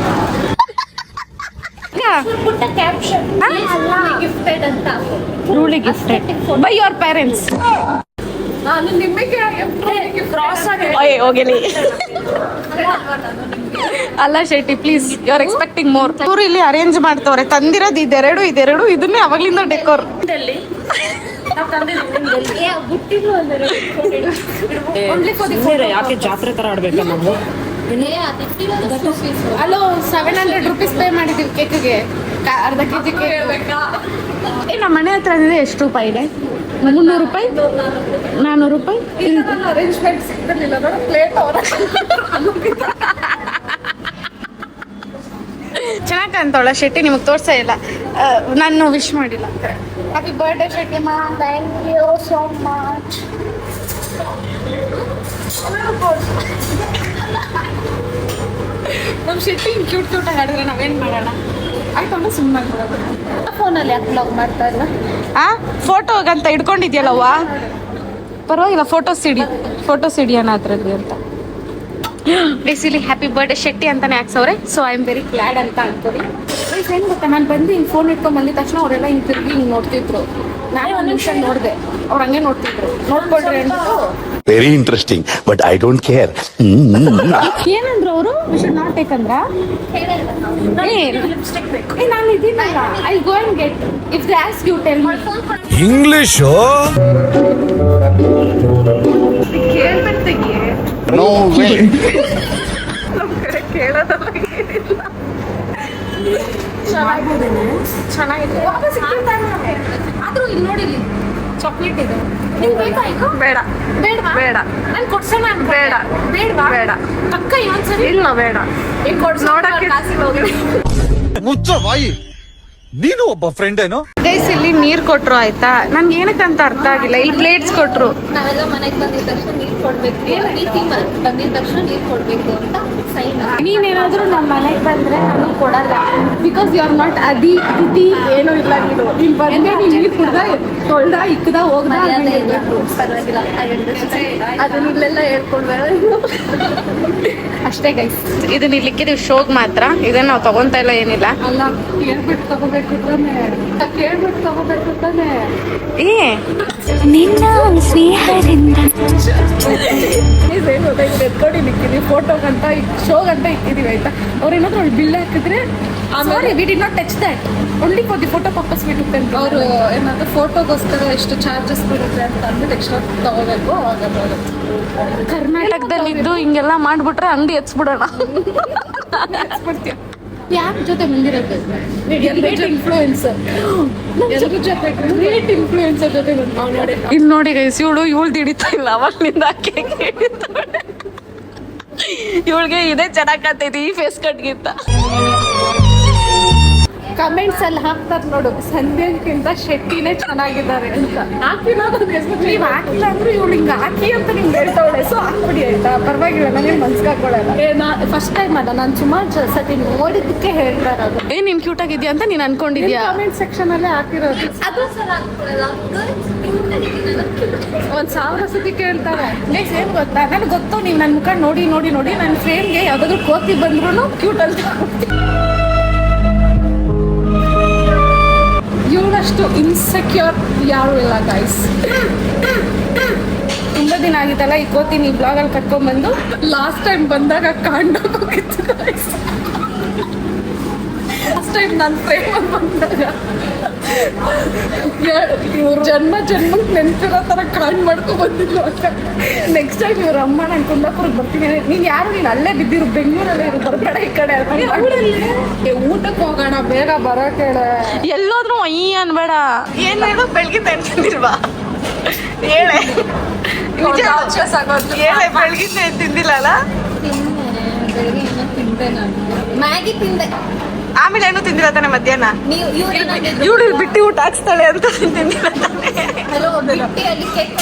Speaker 7: ಪುಟ್ಟ ಕ್ಯಾಪ್ಷನ್ ಗಿಫ್ಟೆಡ್ ಅಂತ.
Speaker 3: Truly gifted by your parents.
Speaker 7: ನಾನು ನಿಮಗೆ ಕ್ರಾಸ್ ಆಗಿ
Speaker 3: ಹೋಗಲಿ. ಅಲ್ಲ Shetty please, you are expecting more. ಇವರು ಇಲ್ಲಿ ಅರೇಂಜ್ ಮಾಡ್ತವ್ರೆ. ತಂದಿರೋದು ಇದೆರಡು ಇದನ್ನೇ ಅವಾಗ್ಲಿಂದ ಡೆಕೋರ್.
Speaker 8: ಯಾಕೆ ಜಾತ್ರೆ ತರ ಆಡ್ಬೇಕಾ ನಾವು?
Speaker 3: ಅಲ್ಲೋ 700 ರೂಪೀಸ್ ಪೇ ಮಾಡಿದ್ದೀವಿ ಕೇಕ್ಗೆ, ಅರ್ಧ ಕೆಜಿ ಕೇಕ್. ನಮ್ಮ ಮನೆ ಹತ್ರ ಇದೆ. ಎಷ್ಟು ರೂಪಾಯಿ ಇದೆ? 300 ರೂಪಾಯಿ, 400 ರೂಪಾಯಿ. ಅರೇಂಜ್ಮೆಂಟ್ ಸಿಗ್ತಿರ್ಲಿಲ್ಲ ನೋಡಿ, ಪ್ಲೇಟ್ ಅವರ ಚೆನ್ನಾಗಿ ಕಾಣ್ತಾವಳ ಶೆಟ್ಟಿ. ನಿಮಗೆ ತೋರ್ಸೇ ಇಲ್ಲ. ನಾನು ವಿಶ್ ಮಾಡಿಲ್ಲ. ಹ್ಯಾಪಿ ಬರ್ಡೇ ಶೆಟ್ಟಿಮ್ಮ.
Speaker 7: Thank you so much.
Speaker 3: ನಮ್ಮ ಶೆಟ್ಟಿ ಕ್ಯೂಟ್ ಆಡಿದ್ರೆ ನಾವೇನು ಮಾಡೋಣ? ಆಯ್ತು ಸುಮ್ಮನೆ
Speaker 7: ಫೋನಲ್ಲಿ ಯಾಕೆ ಬ್ಲಾಗ್ ಮಾಡ್ತಾ ಇಲ್ಲ?
Speaker 3: ಫೋಟೋಗಂತ ಇಟ್ಕೊಂಡಿದ್ಯಲ್ಲವ್ವ, ಪರವಾಗಿಲ್ಲ ಫೋಟೋಸ್ ಹಿಡಿಯೋಣ ಅದರಲ್ಲಿ ಅಂತ. ಬೇಸಿಲಿ ಹ್ಯಾಪಿ ಬರ್ಡೇ ಶೆಟ್ಟಿ ಅಂತಾನೆ ಹಾಕ್ಸವ್ರೆ. So I am very glad ಅಂತ ಅನ್ಕೋರಿ. ಏನು ಗೊತ್ತಾ, ನಾನು ಬಂದು ಹಿಂಗೆ ಫೋನ್ ಇಟ್ಕೊಂಡು ಬಂದಿದ ತಕ್ಷಣ ಅವರೆಲ್ಲ ಹಿಂಗೆ ತಿರುಗಿ ಹಿಂಗೆ ನೋಡ್ತಿದ್ರು. ನಾನೇ ಒಂದು ನಿಮಿಷ ನೋಡಿದೆ, ಅವ್ರು ಹಂಗೆ ನೋಡ್ತಿದ್ರು. ನೋಡ್ಕೊಳ್ರಿ ಅಂದ್ಬಿಟ್ಟು
Speaker 4: very interesting but I don't care.
Speaker 3: ಏನಂದ್ರು ಅವರು? ವಿ ಶುಡ್ ನಾಟ್ ಟೇಕ್ ಅಂದ್ರ? ನಾನು ಇದೀನಲ್ಲ, I go and get. If they ask you tell me.
Speaker 4: English
Speaker 3: ಕೇಳ್ಬರ್ತಿಗೆ
Speaker 6: ನೋ ವೇ.
Speaker 3: ನಮ್ಮ ಕಡೆ ಕೇಳೋದಲ್ಲ, ಏನಿಲ್ಲ. ಚೆನ್ನಾಗಿದೆ. ಆದ್ರೂ ಇಲ್ಲಿ ನೋಡಿ, ಚಾಕ್ಲೇಟ್ ಇದೆ. ನಿಮ್ಗೆ ಬೇಕಾ? ಇದು ಬೇಡ. ಬೇಡ ನಾನು ಕೊಡ್ಸೋಣ. ಬೇಡ ಪಕ್ಕ ಒಂದ್ಸರಿ. ಇಲ್ಲ ಬೇಡ. ಈಗ ನೋಡಕ್ಕೆ
Speaker 6: ಮುಚ್ಚ ಬಾಯಿ, ನೀನು ಒಬ್ಬ ಫ್ರೆಂಡ್ ಏನೋ.
Speaker 3: ಗೈಸ್ ಇಲ್ಲಿ ನೀರ್ ಕೊಟ್ರು ಆಯ್ತಾ, ನನ್ಗೆ ಏನಕ್ಕಂತ ಅರ್ಥ ಆಗಿಲ್ಲ. ಇಲ್ಲಿ ಪ್ಲೇಟ್ಸ್ ಕೊಟ್ರು.
Speaker 7: ನಾವೆಲ್ಲ ಮನೆಗೆ ಬಂದಿದ ತಕ್ಷಣ ನೀರು ಕೊಡ್ಬೇಕು, ಪ್ರೀತಿ ಬಂದಿದ ತಕ್ಷಣ ನೀರು ಕೊಡ್ಬೇಕು ಅಂತ ಸೈನ್.
Speaker 3: ನೀನೇನಾದ್ರೂ ನಮ್ಮ ಮನೆಗೆ ಬಂದ್ರೆ ನಾನು ಕೊಡಲ್ಲ. ಬಿಕಾಸ್ ಯು ಆರ್ ನಾಟ್ ಅದಿ ಇತಿ ಏನೂ ಇಲ್ಲ. ನೀನು ಬಂದ್ರೆ ನೀನು ನೀರು ಕುಡ್ದ ತೊಳ್ದ ಇಕ್ಕದ ಹೋಗ್ದ
Speaker 7: ಪರವಾಗಿಲ್ಲ.
Speaker 3: ಅದನ್ನ ಇಲ್ಲೆಲ್ಲ ಹೇಳ್ಕೊಡ್ಬೇಡ. ಅಷ್ಟೇ ಗೈಸ್, ಇದನ್ನ ಇಲ್ಲಿ ಇಕ್ಕಿದೀವಿ ಶೋಗ್ ಮಾತ್ರ. ಇದನ್ನ ನಾವು ತಗೊಂತ ಇಲ್ಲ, ಏನಿಲ್ಲ. ಅಲ್ಲ, ಕೇಳ್ಬಿಟ್ಟು ತಗೋಬೇಕು ತಾನೆ. ಏ
Speaker 7: ನಿನ್ನ ಸ್ನೇಹದಿಂದ
Speaker 3: ಎತ್ಕೊಂಡು ಇಕ್ಕಿದೀವಿ ಫೋಟೋಗಂತ, ಶೋಗಂತ ಇಕ್ಕಿದೀವಿ ಆಯ್ತಾ. ಅವ್ರೇನಾದ್ರು ಅವ್ಳು ಬಿಲ್ ಹಾಕಿದ್ರೆ sorry we did not touch that, only for the photo purpose we took ಅಂತ. ಅವರು ಏನಾದ್ರು ಫೋಟೋಗೋಸ್ಕರ ಎಷ್ಟು ಚಾರ್ಜಸ್ ಬರುತ್ತೆ ಅಂತ ಅಂದ್ಬಿಟ್ಟು ಎಕ್ಸ್ಟ್ರಾ ತಗೋಬೇಕು. ಅವಾಗ ಕರ್ನಾಟಕದಲ್ಲಿದ್ದು ಹಿಂಗೆಲ್ಲ ಮಾಡ್ಬಿಟ್ರೆ ಅಂಗಡಿ ಎತ್ಸ್ಬಿಡೋಣ. ಹಚ್ಬಿಡ್ತೀಯ. ಯಾರ ಜೊತೆ ಬಂದಿರೋದು? ಇನ್ಫ್ಲೂಯೆನ್ಸರ್ ಜೊತೆ. ಇಲ್ಲಿ ನೋಡಿ ಗೈಸ್, ಇವಳು ಹಿಡಿತಾ ಇಲ್ಲ ಅವಳಿಂದ. ಇವಳಿಗೆ ಇದೇ ಚೆನ್ನಾಗ್ ಕಾಣ್ತೈತಿ ಈ ಫೇಸ್ ಕಟ್ಗಿಂತ. ಕಮೆಂಟ್ಸ್ ಅಲ್ಲಿ ಹಾಕ್ತಾರೆ ನೋಡು, ಸಂಧ್ಯಾಕ್ಕಿಂತ ಶೆಟ್ಟಿನೇ ಚೆನ್ನಾಗಿದ್ದಾರೆ ಅಂತ. ನೀವು ಹಾಕಿಲ್ಲ ಅಂದ್ರೆ ಇವಳು ಹಿಂಗೆ ಹಾಕಿ ಅಂತ ನಿಮ್ಗೆ ಹೇಳ್ತಾವಳೆ. ಸೊ ಹಾಕ್ಬಿಡಿ ಆಯ್ತಾ, ಪರವಾಗಿಲ್ಲ, ನನಗೆ ಮನ್ಸ್ಕಾಕೊಳ್ಳಲ್ಲ. ಫಸ್ಟ್ ಟೈಮ್ ಅಲ್ಲ, ನಾನು ಸುಮಾರು ಸತಿ ನೋಡಿದ್ದಕ್ಕೆ ಹೇಳ್ತಾ ಇರೋದು. ನೀನ್ ಕ್ಯೂಟ್ ಆಗಿದ್ಯಾ ಅಂತ ನೀನ್ ಅನ್ಕೊಂಡಿದ್ಯಾ? ಕಮೆಂಟ್ ಸೆಕ್ಷನ್ ಅಲ್ಲೇ ಹಾಕಿರೋದು.
Speaker 7: ಅದು ಸರ್ ಹಾಕ್ಬಿಡಲ್ಲ,
Speaker 3: 1,000 ಸತಿ ಕೇಳ್ತಾರೆ. ನೆಕ್ಸ್ಟ್ ಏನ್ ಗೊತ್ತಾ, ನನಗೆ ಗೊತ್ತು ನೀವು ನನ್ನ ಮುಖ ನೋಡಿ ನನ್ನ ಫ್ರೇಮ್ಗೆ ಯಾವ್ದಾದ್ರು ಕೋತಿ ಬಂದ್ರು ಕ್ಯೂಟ್ ಅಂತ. ಇವಳಷ್ಟು ಇನ್ಸೆಕ್ಯೂರ್ ಯಾರು ಇಲ್ಲ ಗೈಸ್. ತುಂಬ ದಿನ ಆಗಿತ್ತಲ್ಲ ಈ ಕೋತಿ ಈ ಬ್ಲಾಗಲ್ಲಿ ಕಟ್ಕೊಂಡ್ಬಂದು. ಲಾಸ್ಟ್ ಟೈಮ್ ಬಂದಾಗ ಕಾಂಡೋಗಿತ್ತು ಗೈಸ್. ಲಾಸ್ಟ್ ಟೈಮ್ ನನ್ನ ಫ್ರೇಮ್ ಬಂದಾಗ ಇವ್ರ ಜನ್ಮಕ್ಕೆ ನೆನಪಿರೋ ಥರ ಕಾಂಡ್ ಮಾಡ್ಕೊಂಡು ಬಂದಿದ್ದು. ನೆಕ್ಸ್ಟ್ ಟೈಮ್ ಇವ್ರ ಅಮ್ಮ ನಾನು ಕುಂದಾಪುರಕ್ಕೆ ಬರ್ತೀನಿ. ನೀನು ಯಾರು, ನೀನು ಅಲ್ಲೇ ಬಿದ್ದಿರು, ಬೆಂಗಳೂರಲ್ಲೇ ಇರು, ಬರಬೇಡ ಈ ಕಡೆ. ಊಟಕ್ಕೆ ಹೋಗೋಣ, ಬೇಗ ಬರೋ ಕೇಳ. ಎಲ್ಲೋದ್ರೂ ಅಯ್ಯ ಅನ್ಬೇಡ. ಏನು ಹೇಳು, ಬೆಳಗ್ಗೆ ತಿಂದಿಲ್ವಾ? ಹೇಳೆ ಬೆಳಗಿಂದ ತಿಂದಿಲ್ಲ ಅಲ್ಲ?
Speaker 7: ಬೆಳಗ್ಗೆ ಏನೋ ತಿಂದೆ, ನಾನು ಮ್ಯಾಗಿ ತಿಂದೆ.
Speaker 3: ಆಮೇಲೆ ಏನು ತಿಂದಿಲ್ಲ ತಾನೆ ಮಧ್ಯಾಹ್ನ? ಇವಳು ಬಿಟ್ಟಿ ಊಟ ಹಾಕ್ಸ್ತಾಳೆ ಅಂತ ತಿಂದಿಲ್ಲ ತಾನೆ?
Speaker 7: ಅಲ್ಲಿ ಕೇಕ್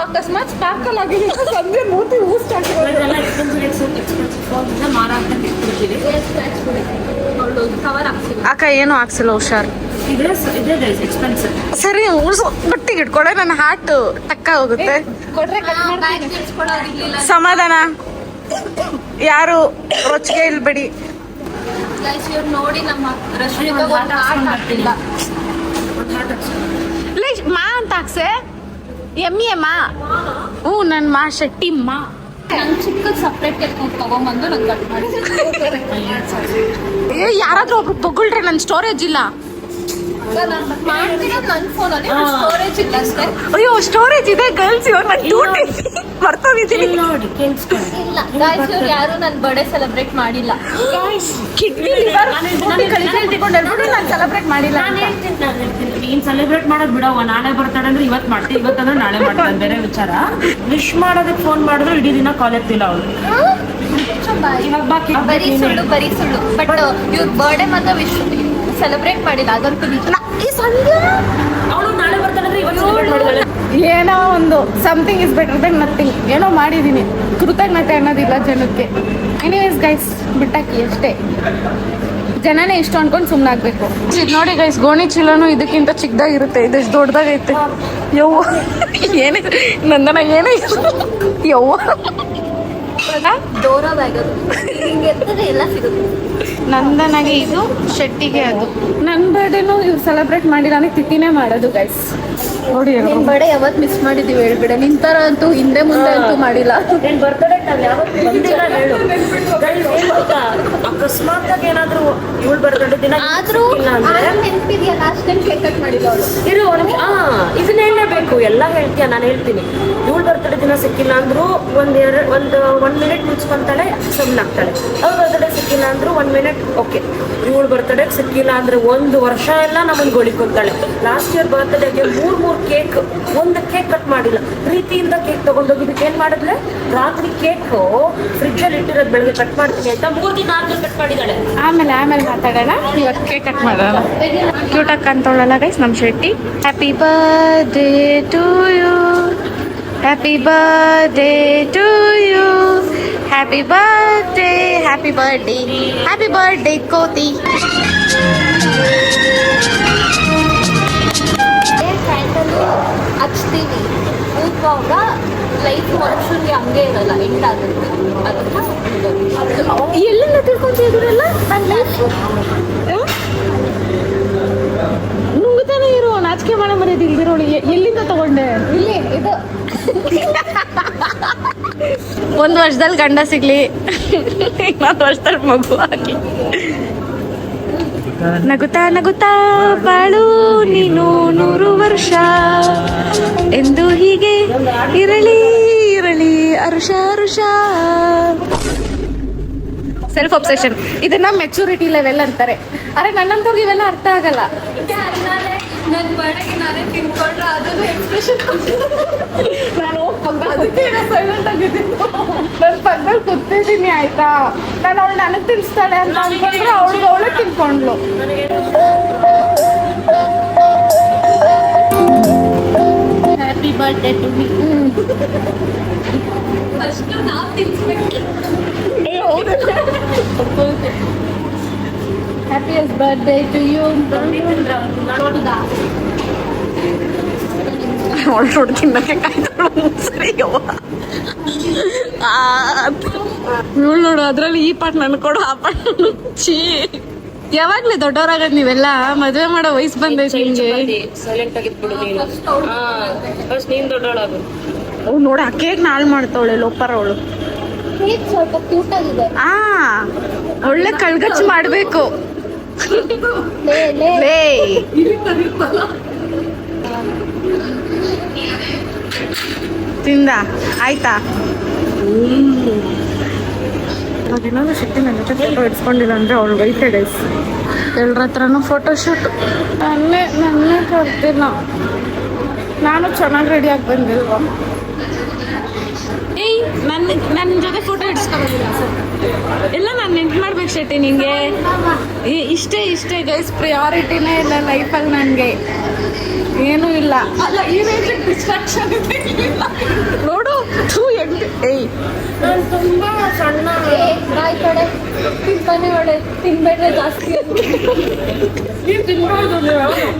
Speaker 3: ಅಕಸ್ಮಾತ್ ಸ್ಪಾರ್ಕಲ್ ಆಗಿದೆ ಸಂಜೆ ಮೂತಿ ಊಸ್ಟ್ ಹಾಕಿರೋದು. ಅಕ್ಕ ಏನು ಹಾಕ್ಸಿಲ್ಲ, ಹುಷಾರು. ಸರಿ ಗಟ್ಟಿಗೆ ಇಟ್ಕೊಳೆ, ನನ್ನ ಹಾರ್ಟ್ ಟಕ್ಕ ಹೋಗುತ್ತೆ. ಸಮಾಧಾನ, ಯಾರು ರೊಚ್ಚಿಗೆ ಇಲ್ಬೇಡಿ.
Speaker 7: ನೋಡಿ ನಮ್ಮ
Speaker 3: ಮಾ ಅಂತ ಹಾಕ್ಸೆ, ಎಮ್ಮಿ ಅಮ್ಮ. ಹ್ಞೂ, ನನ್ನ ಮಾ ಶೆಟ್ಟಿ ಮಾ.
Speaker 7: ನಂಗೆ ಚಿಕ್ಕ ಸಪ್ರೇಟ್ ಕೇಕ್ ತಗೊಂಬಂದು ನಂಗೆ ಕಟ್ ಮಾಡಿ.
Speaker 3: ಯಾರಾದ್ರೂ ಒಬ್ರು ತಗೊಳ್ರೆ, ನನ್ನ ಸ್ಟೋರೇಜ್ ಇಲ್ಲ.
Speaker 7: ಮಾಡ್ತಿರೋ ನನ್ನ ಫೋನಲ್ಲಿ ಸ್ಟೋರೇಜ್ ಇಲ್ಲ ಅಷ್ಟೇ.
Speaker 3: ಅಯ್ಯೋ ಸ್ಟೋರೇಜ್ ಇದೆ ಗರ್ಲ್ಸ್, ಇವಾಗ ನಾನು ಡ್ಯೂಟಿ ಬರ್ತೋಗಿದ್ದೀನಿ.
Speaker 7: ಇಲ್ಲ ಗಾಯ್ಸ್, ಇವ್ರು ಯಾರು ನನ್ನ ಬರ್ಡೇ ಸೆಲೆಬ್ರೇಟ್ ಮಾಡಿಲ್ಲ.
Speaker 3: ಕಿಡ್ನಿ ಲಿವರ್ ನಾನು ಸೆಲೆಬ್ರೇಟ್ ಮಾಡಿಲ್ಲ.
Speaker 8: ನೀನ್ ಸೆಲೆಬ್ರೇಟ್ ಮಾಡೋದ್ ಬಿಡವ, ನಾಳೆ ಬರ್ತಾಳೆ ಅಂದ್ರೆ ಇವತ್ತು ಮಾಡ್ತೀವಿ, ಇವತ್ತಂದ್ರೆ ನಾಳೆ ಮಾಡ್ತಾಳೆ, ಬೇರೆ ವಿಚಾರ. ವಿಶ್ ಮಾಡೋದಕ್ಕೆ ಫೋನ್ ಮಾಡಿದ್ರು ಇಡೀ ದಿನ ಕಾಲ್ ಎತ್ತಿಲ್ಲ ಅವಳು.
Speaker 7: ಬರೀ ಸುಳ್ಳು ಬಟ್ ಇವ್ರ ಬರ್ಡೇ ಮಾತ್ರ ಸೆಲೆಬ್ರೇಟ್ ಮಾಡಿಲ್ಲ ಅದಂತೂ ನಿಜ. ಈ ಸಂಧ್ಯಾ
Speaker 8: ಅವಳು ನಾಳೆ ಬರ್ತಾಳೆ ಅಂದ್ರೆ ಇವತ್ತು celebrate ಮಾಡಿದಾಳೆ.
Speaker 2: ಏನೋ ಒಂದು something is better than nothing. ಏನೋ ಮಾಡಿದ್ದೀನಿ, ಕೃತಜ್ಞತೆ ಅನ್ನೋದಿಲ್ಲ ಜನಕ್ಕೆ. ಎನಿವೇಸ್ ಗೈಸ್, ಬಿಟ್ಟಾಕಿ ಅಷ್ಟೇ. ಜನನೇ ಇಷ್ಟ ಅನ್ಕೊಂಡು ಸುಮ್ಮನಾಗಬೇಕು. ನೋಡಿ ಗೈಸ್, ಗೋಣಿ ಚೀಲನೂ ಇದಕ್ಕಿಂತ ಚಿಕ್ಕದಾಗಿರುತ್ತೆ, ಇದಷ್ಟು ದೊಡ್ಡದಾಗೈತೆ. ಯವ್ವ ಏನೇ ನಂದನ ಏನೇ ಯವ್ವ
Speaker 7: ಡೋರಾ ಬ್ಯಾಗ್ ಅದು ಹಿಂಗೆ ಇರ್ತದೆ, ಎಲ್ಲ ಸಿಗುತ್ತೆ.
Speaker 2: ನಂದನಗೆ ಇದು, ಶೆಟ್ಟಿಗೆ ಅದು. ನನ್ನ ಬರ್ಡೇನು ಇವ್ರು ಸೆಲೆಬ್ರೇಟ್ ಮಾಡಿ ನನಗೆ ತಿಥಿನೇ ಮಾಡೋದು ಗೈಸ್. ನೋಡಿ
Speaker 7: ನಿನ್ ಬರ್ಡೇ ಯಾವತ್ತು ಮಿಸ್ ಮಾಡಿದೀವಿ ಹೇಳ್ಬಿಡ. ನಿನ್ ತರ ಅಂತೂ ಹಿಂದೆ ಮುಂದೆ ಅಂತೂ ಮಾಡಿಲ್ಲ.
Speaker 8: ನಿನ್ ಬರ್ತಡೇ ನಾನು ಯಾವತ್ತು ಬಂದಿಲ್ಲ ಹೇಳು. Guys, ಏನ್ ಗೊತ್ತಾ, ಅಕಸ್ಮಾತ್ ಆಗಿ ಏನಾದ್ರು ಇವಳು ಬರ್ತಡೇ ದಿನ
Speaker 7: ಆದ್ರೂ
Speaker 8: ಇಲ್ಲ ಅಂದ್ರೆ
Speaker 7: ನೆನಪಿದ್ಯಾ ಲಾಸ್ಟ್ ಟೈಮ್ ಕೇಕ್ ಕಟ್ ಮಾಡಿಲ್ಲ ಅವಳು.
Speaker 8: ಇರು ಇದನ್ನ ಹೇಳಲೇಬೇಕು, ಎಲ್ಲ ಹೇಳ್ತೀಯ, ನಾನು ಹೇಳ್ತೀನಿ. ಇವಳು ಬರ್ತಡೇ ದಿನ ಸಿಕ್ಕಿಲ್ಲ ಅಂದ್ರು ಒಂದ್ ಮಿನಿಟ್ ಮುಚ್ಕೊಂತಾಳೆ, ಸುಮ್ಮನಾಗ್ತಾಳೆ. ಅವ್ರ ಬರ್ತಡೇ ಸಿಕ್ಕಿಲ್ಲ ಅಂದ್ರು 1 ಮಿನಿಟ್ ಓಕೆ. ಇವಳು ಬರ್ತಡೇ ಸಿಕ್ಕಿಲ್ಲ ಅಂದ್ರೆ 1 ವರ್ಷ ಎಲ್ಲ ನಮ್ಮನ್ನ ಗೋಳಿಕೊಂತಾಳೆ. ಲಾಸ್ಟ್ ಇಯರ್ ಬರ್ತಡೇಗೆ 3 ಕೇಕ್, ಒಂದು ಕೇಕ್ ಕಟ್ ಮಾಡಿಲ್ಲ. ಪ್ರೀತಿಯಿಂದ ಕೇಕ್ ತಗೊಂಡೋಗಿದ್ದಕ್ಕೆ ಏನ್ ಮಾಡಿದ್ಲೆ, ರಾತ್ರಿ ಕೇಕ್ ಫ್ರಿಜ್ ಅಲ್ಲಿ ಇಟ್ಟಿರೋದು ಬೆಳಗ್ಗೆ ಕಟ್ ಮಾಡ್ತೀನಿ ಅಂತ 3 ದಿನ ಆದ್ಮೇಲೆ ಕಟ್ ಮಾಡಿದಾಳೆ.
Speaker 2: ಆಮೇಲೆ ಮಾತಾಡೋಣ. ಇವತ್ತು ಕೇಕ್ ಕಟ್ ಮಾಡೋಣ. ಕ್ಯೂಟಾಗಿ ಕಾಣ್ತಾಳಲ್ಲ ಗೈಸ್ ನಮ್ಮ Shetty. Happy birthday to you, happy birthday to you, happy birthday, happy birthday, happy birthday ಕೋತಿ.
Speaker 7: ಕ್ಯಾಂಡಲು ಹಚ್ತೀವಿ, ಊದುವಾಗ ಲೈಫ್ ಮನುಷ್ಯನಿಗೆ ಹಂಗೆ ಇರಲ್ಲ, ಎಂಡ್ ಆಗುತ್ತೆ. ಅದನ್ನ
Speaker 2: ಎಲ್ಲಿಂದ ತಿಳ್ಕೊಂತಿದ್ರಲ್ಲ ನುಂಗುತ್ತಾನೆ ಇರೋ, ನಾಚಿಕೆ ಮಾಡ ಮರ್ಯಾದೆ ಇಲ್ದಿರೋಳು. ಎಲ್ಲಿಂದ ತಗೊಂಡೆ?
Speaker 7: ಇಲ್ಲಿ ಇದು
Speaker 2: 1 ವರ್ಷದಲ್ಲಿ ಗಂಡ ಸಿಗ್ಲಿ, ಇನ್ನೊಂದು ವರ್ಷದಲ್ಲಿ ಮಗು ಆಗ್ಲಿ. ನಗುತ್ತಾ ನಗುತ್ತಾ ಬಾಳು ನೀನು 100 ವರ್ಷ ಎಂದು ಹೀಗೆ ಇರಲಿ ಇರಲಿ ಅರುಷ ಅರುಷ. ಸೆಲ್ಫ್ ಅಬ್ಸೆಷನ್, ಇದನ್ನ ಮೆಚುರಿಟಿ ಲೆವೆಲ್ ಅಂತಾರೆ. ಅರೆ ನನ್ನಂತವ್ರಿಗೆ ಇವೆಲ್ಲ ಅರ್ಥ ಆಗಲ್ಲ.
Speaker 7: ನನ್ನ ಬಡಗೆ ನಾನೇ ತಿನ್ಕೊಂಡ್ರೆ ಅದನ್ನು ಎಕ್ಸ್ಪ್ರೆಷನ್
Speaker 2: ನಾನು ಅದಕ್ಕೆ ಸೈಲೆಂಟ್ ಆಗಿದ್ದೀನಿ. ನನ್ನ ಪಕ್ಕದಲ್ಲಿ ಕೂತಿದ್ದೀನಿ ಆಯ್ತಾ. ನಾನು ಅವಳು ನನಗೆ ತಿನ್ನಿಸ್ತಾಳೆ ಅಂತ ಅನ್ಕೊಂಡ್ರೆ ಅವಳೇ ತಿನ್ಕೊಂಡ್ಲು.
Speaker 7: Happy birthday to me. First ನಾವು ತಿನ್ಸ್ಬೇಕು.
Speaker 2: Happiest birthday to you. ಅವಳು ನೋಡಿ ತಿನ್ನಕ್ಕೆ ಕಾಯ್ತಾಳು. ಸರಿ ಯವ್ವ ಇವಳು ನೋಡು, ಅದ್ರಲ್ಲಿ ಈ ಪಾಟ್ ನನ್ ಕೊಡು, ಆ ಪಾಟ್ ಚೀ. ಯಾವಾಗ್ಲೇ ದೊಡ್ಡವರಾಗದ್ ನೀವೆಲ್ಲ, ಮದ್ವೆ ಮಾಡೋ ವಯಸ್ಸು ಬಂದೈತೆ ನಿಮ್ಗೆ.
Speaker 8: ಸೈಲೆಂಟ್ ಆಗಿದ್ಬಿಡು ನೀನು. ಫಸ್ಟ್ ನೀನ್ ದೊಡ್ಡವಳಾಗು.
Speaker 2: ಅವ್ಳು ನೋಡ ಆ ಕೇಕ್ ನಾಳೆ ಮಾಡ್ತಾವಳೆ ಲೋಪರ್ ಅವಳು.
Speaker 7: ಕೇಕ್ ಸ್ವಲ್ಪ ಕ್ಯೂಟ್ ಆಗಿದೆ.
Speaker 2: ಒಳ್ಳೆ ಕಳ್ಗಚ್ಚು ಮಾಡ್ಬೇಕು.
Speaker 7: ಲೇ ಲೇ
Speaker 2: ಲೇ ತಿಂದ ಆಯ್ತಾ? ಅದೇನಾದ್ರು ಶಕ್ತಿ ನನ್ನ ಜೊತೆ ಫೋಟೋ ಇಡ್ಸ್ಕೊಂಡಿಲ್ಲ ಅಂದ್ರೆ ಅವಳು ವೈತೆ ಗೈಸ್. ಎಲ್ಲರ ಹತ್ರನೂ ಫೋಟೋ ಶೂಟ್. ನನ್ನೇ ಕರ್ತಿಲ್ಲ. ನಾನು ಚೆನ್ನಾಗಿ ರೆಡಿಯಾಗಿ ಬಂದಿಲ್ವಾ? ಏಯ್ ನನ್ನ ಜೊತೆ ಫೋಟೋ ಇಡ್ಸ್ಕೊಳ್ಳೋದಿಲ್ಲ ಸರ್. ಎಲ್ಲ ನಾನು ನೆನ್ಪು ಮಾಡ್ಬೇಕು ಶೆಟ್ಟಿ ನಿಂಗೆ. ಇಷ್ಟೇ ಗೈಸ್, ಪ್ರಿಯಾರಿಟಿನೇ ಇಲ್ಲ ಲೈಫಲ್ಲಿ ನನಗೆ. ಏನೂ ಇಲ್ಲ. ಅಲ್ಲ ಈ ರೇಂಜ್ ಡಿಸ್ಟ್ರಾಕ್ಷನ್ ನೋಡು. ಏಯ್
Speaker 8: ನಾನು ತುಂಬಾ ಸಣ್ಣ.
Speaker 7: ಬಾಯ್ ಕಡೆ ತಿಂತಾನೆ ಒಳ್ಳೆ, ತಿನ್ಬೇಡ್ರೆ ಜಾಸ್ತಿ.
Speaker 8: ನೀನ್ ತಿನ್ಬೋದು,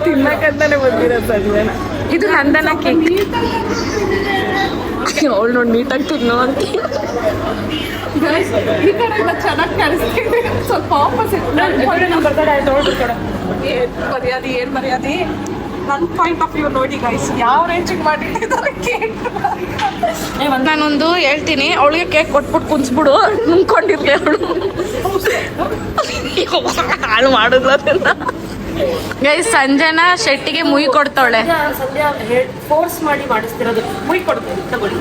Speaker 2: ತಿನ್ನಕಂತಾನೆ ಬಂದಿರೋದು ಸಂಜೆನ. ಇದು ನಂದನ ಕೇಕ್. ಅವಳು ನೋಡಿ ನೀಟಾಗಿ ತಿನ್ನೋ ಅಂತ. ಈ ಕಡೆ ಎಲ್ಲ ಚೆನ್ನಾಗಿ ಕಾಣಿಸ್ತಿದೆ, ಸ್ವಲ್ಪ ಆಪೋಸಿಟ್.
Speaker 8: ನಮ್ಮ ಬರ್ತಡೇ ಆಯ್ತು, ಹೊರಡ್ಬಿಡ್ತಾಳೆ.
Speaker 2: ಏನ್ ಮರ್ಯಾದೆ ನನ್ನ ಪಾಯಿಂಟ್ ಆಫ್ ವ್ಯೂ ನೋಡಿ ಗೈಸ್, ಯಾವ ರೇಂಜಿಗೆ ಮಾಡಿಟ್ಟಿದ್ದಾರೆ ಕೇಕ್. ನಾನೊಂದು ಹೇಳ್ತೀನಿ, ಅವಳಿಗೆ ಕೇಕ್ ಕೊಟ್ಬಿಟ್ಟು ಕುಂಚ್ಬಿಡು, ನುಂಗ್ಕೊಂಡಿರ್ಲಿ ಅವಳು. ಹಾಳು ಮಾಡಿದ್ಲು ಅದನ್ನ. ಗೈಸ್, ಸಂಜನಾ ಶೆಟ್ಟಿಗೆ ಮುಯಿ ಕೊಡ್ತಾವಳೆ.
Speaker 8: ಸಂಧ್ಯಾ ಫೋರ್ಸ್ ಮಾಡಿ ಮಾಡಿಸ್ತಿರೋದು. ಮುಯ್ ಕೊಡ್ತೀನಿ ತಗೊಳ್ಳಿ.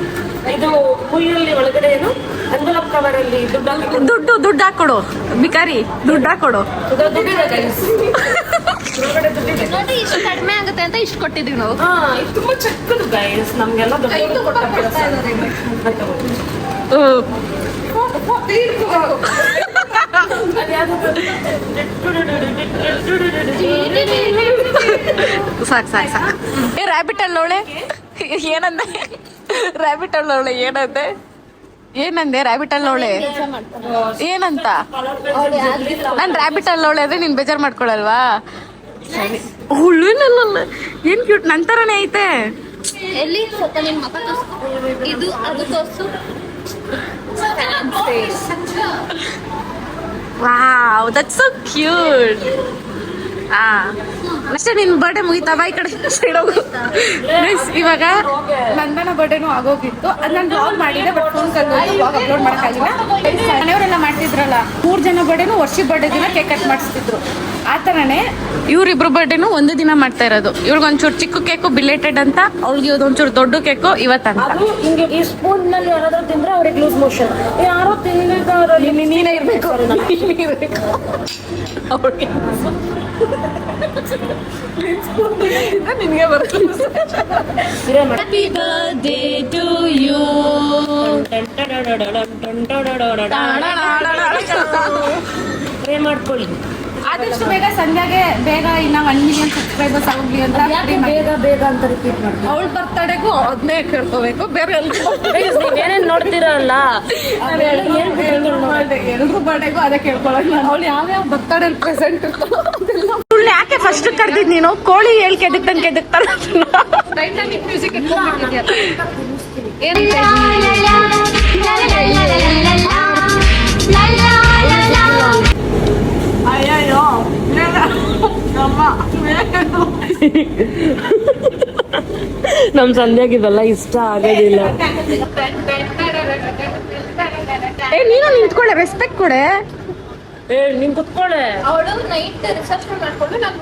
Speaker 8: ಇದು ಮುಯ್ಯಲ್ಲಿ ಒಳಗಡೆ ಏನು ಎನ್ವಲಪ್ ಕವರ್ ಅಲ್ಲಿ
Speaker 2: ದುಡ್ಡು ಹಾಕೊಡು ಬಿಕಾರಿ, ದುಡ್ಡು ಹಾಕೊಡು.
Speaker 8: ದುಡ್ಡಿದೆ ಗೈಸ್, ಒಳಗಡೆ ದುಡ್ಡಿದೆ.
Speaker 7: ನೋಡಿ ಇಷ್ಟು ಕಡಿಮೆ ಆಗುತ್ತೆ ಅಂತ ಇಷ್ಟು ಕೊಟ್ಟಿದ್ದೀವಿ ನಾವು.
Speaker 8: ಇದು ತುಂಬಾ ಚಿಕ್ಕದು ಗೈಸ್, ನಮ್ಗೆಲ್ಲ ದೊಡ್ಡ
Speaker 3: ಸಾಕು ಸಾಕು ಸಾಕು. ಏ ರ್ಯಾಬಿಟ್ ಅಲ್ಲೋಳೆ ಏನಂದೆ? ರ್ಯಾಬಿಟ್ ಅಲ್ಲೋಳೆ ಏನಂದೆ? ಏನಂದೆ ರ್ಯಾಬಿಟ್ ಅಲ್ಲೋಳೆ ಏನಂತ? ನಾನು ರ್ಯಾಬಿಟ್ ಅಲ್ಲೋಳೆ ಅಂದ್ರೆ ನೀನ್ ಬೇಜಾರು ಮಾಡ್ಕೊಳಲ್ವಾ? ಸರಿ. ಹುಳುನಲ್ಲ ಏನ್ ಕ್ಯೂಟ್ ನಂತರನೇ ಐತೆ.
Speaker 7: ಎಲ್ಲಿ ಸ್ವಲ್ಪ ನಿನ್ ಮಕ್ಕ ತೋರ್ಸ್ಕೊ. ಇದು ಅದು ತೋರ್ಸು.
Speaker 3: Wow that's so cute. ಅಷ್ಟೇ ನಿನ್ ಬರ್ಡೇ ಮುಗಿತಾ? ಬಾ ಈ ಕಡೆ ಸೈಡ್ ಹೋಗು. ಇವಾಗ ನಂದನ ಬರ್ಡೇನು ಆಗೋಗಿತ್ತು. ಅದ್ ನಾನು ಬ್ಲಾಗ್ ಮಾಡಿದೆ, ಬಟ್ ಫೋನ್ ಕಲ್ತು ಬ್ಲಾಗ್ ಅಪ್ಲೋಡ್ ಮಾಡೋಕ್ಕಾಗಿಲ್ಲ. ಮನೆಯವರೆಲ್ಲ ಮಾಡ್ತಿದ್ರಲ್ಲ, 3 ಜನ ಬರ್ಡೇನು ವರ್ಷದ ಬರ್ಡೇ ದಿನ ಕೇಕ್ ಕಟ್ ಮಾಡಿಸ್ತಿದ್ರು. ಆ ಥರನೇ ಇವ್ರಿಬ್ರು ಬರ್ಡೇನು ಒಂದೇ ದಿನ ಮಾಡ್ತಾ ಇರೋದು. ಇವ್ರಿಗೊಂಚೂರು ಚಿಕ್ಕ ಕೇಕು ಬಿಲೇಟೆಡ್ ಅಂತ, ಅವ್ಳಿಗೆ ಒಂಚೂರು ದೊಡ್ಡ ಕೇಕು ಇವತ್ತಂತ.
Speaker 8: ಅದು ಹಿಂಗೆ ಈ ಸ್ಪೂನ್ ನಲ್ಲಿ ಯಾರಾದ್ರೂ ತಿಂದ್ರೆ ಅವ್ರಿಗೆ ಲೂಸ್ ಮೋಷನ್. ಯಾರೋ ತಿಂದಿದ್ದಾರೆ, ನೀನೇ ಇರ್ಬೇಕು
Speaker 3: ಅವ್ರಿಗೆ ನಿನ್ಗೆ ಬರ್ತದೆ. Happy birthday to you.
Speaker 8: Pray ಮಾಡ್ಕೊಳ್ಳಿ.
Speaker 3: ಆದಷ್ಟು ಬೇಗ ಸಂಧ್ಯಾಗೆ ಬೇಗ ಇನ್ನ 1 ಮಿಲಿಯನ್ ಸಬ್ಸ್ಕ್ರೈಬರ್ಸ್ ಆಗಲಿ ಅಂತ
Speaker 8: ಬೇಗ ಬೇಗ ಅಂತ ರಿಪೀಟ್ ಮಾಡಿ.
Speaker 3: ಅವಳ ಬರ್ತಡೆಗೂ ಅದನ್ನೇ ಕೇಳ್ಕೋಬೇಕು. ಬೇರೆ
Speaker 8: ಏನೇನ್ ನೋಡ್ತಿರಲ್ಲ
Speaker 3: ಎಲ್ರು ಬರ್ಡೇಗೂ ಅದೇ ಕೇಳ್ಕೊಳ್ಳೋದು. ಅವಳು ಯಾವ್ಯಾವ ಬರ್ತಡೇ ಪ್ರೆಸೆಂಟ್ ಇರ್ತಾರೋ ಅದೆಲ್ಲ ಯಾಕೆ ಫಸ್ಟ್ ಕರ್ದಿದ್ ನೀನು? ಕೋಳಿ ಹೇಳ್ ಕೆದಕ್ತಾರ ಮ್ಯೂಸಿಕ್ ಅಯ್ಯೋ
Speaker 8: ನಮ್ ಸಂಧ್ಯಾಗ ಇವೆಲ್ಲ ಇಷ್ಟ ಆಗೋದಿಲ್ಲ.
Speaker 3: ಏ ನೀನು ನಿಂತ್ಕೊಳ್ಳೆ, ರೆಸ್ಪೆಕ್ಟ್ ಕೊಡೆ.
Speaker 8: ಏ ನೀನ್ ಕುತ್ಕೊಳ್ಳೆ.
Speaker 7: ಅವಳು ನೈಟ್ ರಿಸೆಪ್ಷನ್ ಮಾಡ್ಕೊಂಡು ನಾನು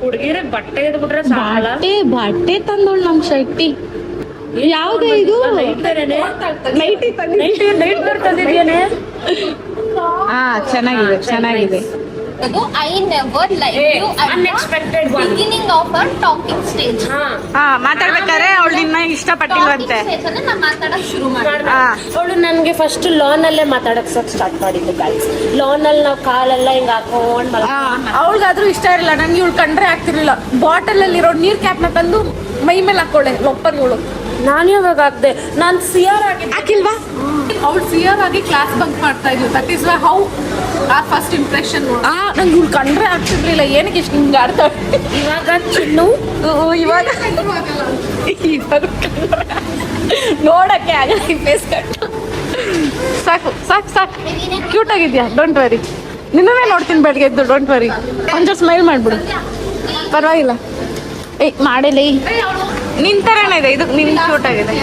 Speaker 8: ಹುಡುಗಿರಿಗೆ ಬಟ್ಟೆ ಎದ್ಬಿಟ್ರೆ ಸಾಲ.
Speaker 3: ಬಟ್ಟೆ ತಂದೋಳು ನಮ್ ಶೆಟ್ಟಿ. ಯಾವ್ದು ಇದು?
Speaker 8: ನೈಟ್ ತಂದಿದ್ಯಾನೆ.
Speaker 3: ಹಾ ಚೆನ್ನಾಗಿದೆ ಚೆನ್ನಾಗಿದೆ.
Speaker 7: I never liked you at
Speaker 8: Unexpected
Speaker 7: the
Speaker 8: one.
Speaker 7: beginning of our talking stage.
Speaker 3: ಹಾ ಮಾತಾಡ್ಬೇಕಾದ್ರೆ ಅವಳು ನಿನ್ನ ಇಷ್ಟಪಟ್ಟಿಲ್ವಂತೆ.
Speaker 7: Talking stage ಅಲ್ಲಿ ನಾನು ಮಾತಾಡಕ್ ಶುರು ಮಾಡಿದೆ.
Speaker 8: ಅವಳು ನನ್ಗೆ ಫಸ್ಟ್ ಲಾನ್ ಅಲ್ಲೇ ಮಾತಾಡಕ್ ಸ್ಟಾರ್ಟ್ ಮಾಡಿದ್ದು ಗೈಸ್. ಲಾನ್ ಅಲ್ಲಿ ನಾವು ಕಾಲೆಲ್ಲ ಹಿಂಗ್ ಹಾಕೊಂಡ್
Speaker 3: ಅವಳಿಗಾದ್ರೂ ಇಷ್ಟ ಇರಲಿಲ್ಲ, ನಂಗೆ ಇವಳು ಕಂಡ್ರೆ ಆಗ್ತಿರ್ಲಿಲ್ಲ. ಬಾಟಲ್ ಅಲ್ಲಿರೋ ನೀರ್ ಕ್ಯಾಪ್ ನ ತಂದು ಮೈ ಮೇಲೆ ಹಾಕೊಳ್ಳೆ ಲೊಪ್ಪರ್ಗಳು.
Speaker 8: ನಾನು ಯಾವಾಗ ಹಾಕ್ದೆ? ನಾನು ಸಿಆರ್ ಆಗಿದ್ದೆ.
Speaker 3: ಹಾಕಿಲ್ವಾ? ಅವಳು ಸಿಆರ್ ಆಗಿ ಕ್ಲಾಸ್ ಬಂಕ್ ಮಾಡ್ತಾ ಇದ್ಲು. That is how are first impression. ನಂಗೆ ಇವಳು ಕಂಡ್ರೆ ಆಗ್ತಿರ್ಲಿಲ್ಲ. ಏನಕ್ಕೆ ಇಷ್ಟು ಹಿಂಗೆ ಆಡ್ತಾಳೆ?
Speaker 8: ಇವಾಗ ಚಿನ್ನು
Speaker 3: ಇವಾಗ ನೋಡಕ್ಕೆ ಆಗಲ್ಲ ಈ ಫೇಸ್ ಕಟ್. ಸಾಕು ಸಾಕು ಸಾಕು, ಕ್ಯೂಟ್ ಆಗಿದ್ಯಾ. ಡೋಂಟ್ ವರಿ, ನಿನ್ನನ್ನೇ ನೋಡ್ತೀನಿ ಬೆಳಗ್ಗೆ ಎದ್ದು. ಡೋಂಟ್ ವರಿ, ಒಂಚೂರು ಸ್ಮೈಲ್ ಮಾಡ್ಬಿಡು, ಪರವಾಗಿಲ್ಲ. ಏಯ್ ಮಾಡಿಲ್ಲ, ನಿಂತರನೇ ಇದೆ ಇದು. ನಿನ್ ಕ್ಯೂಟ್ ಆಗಿದೆ.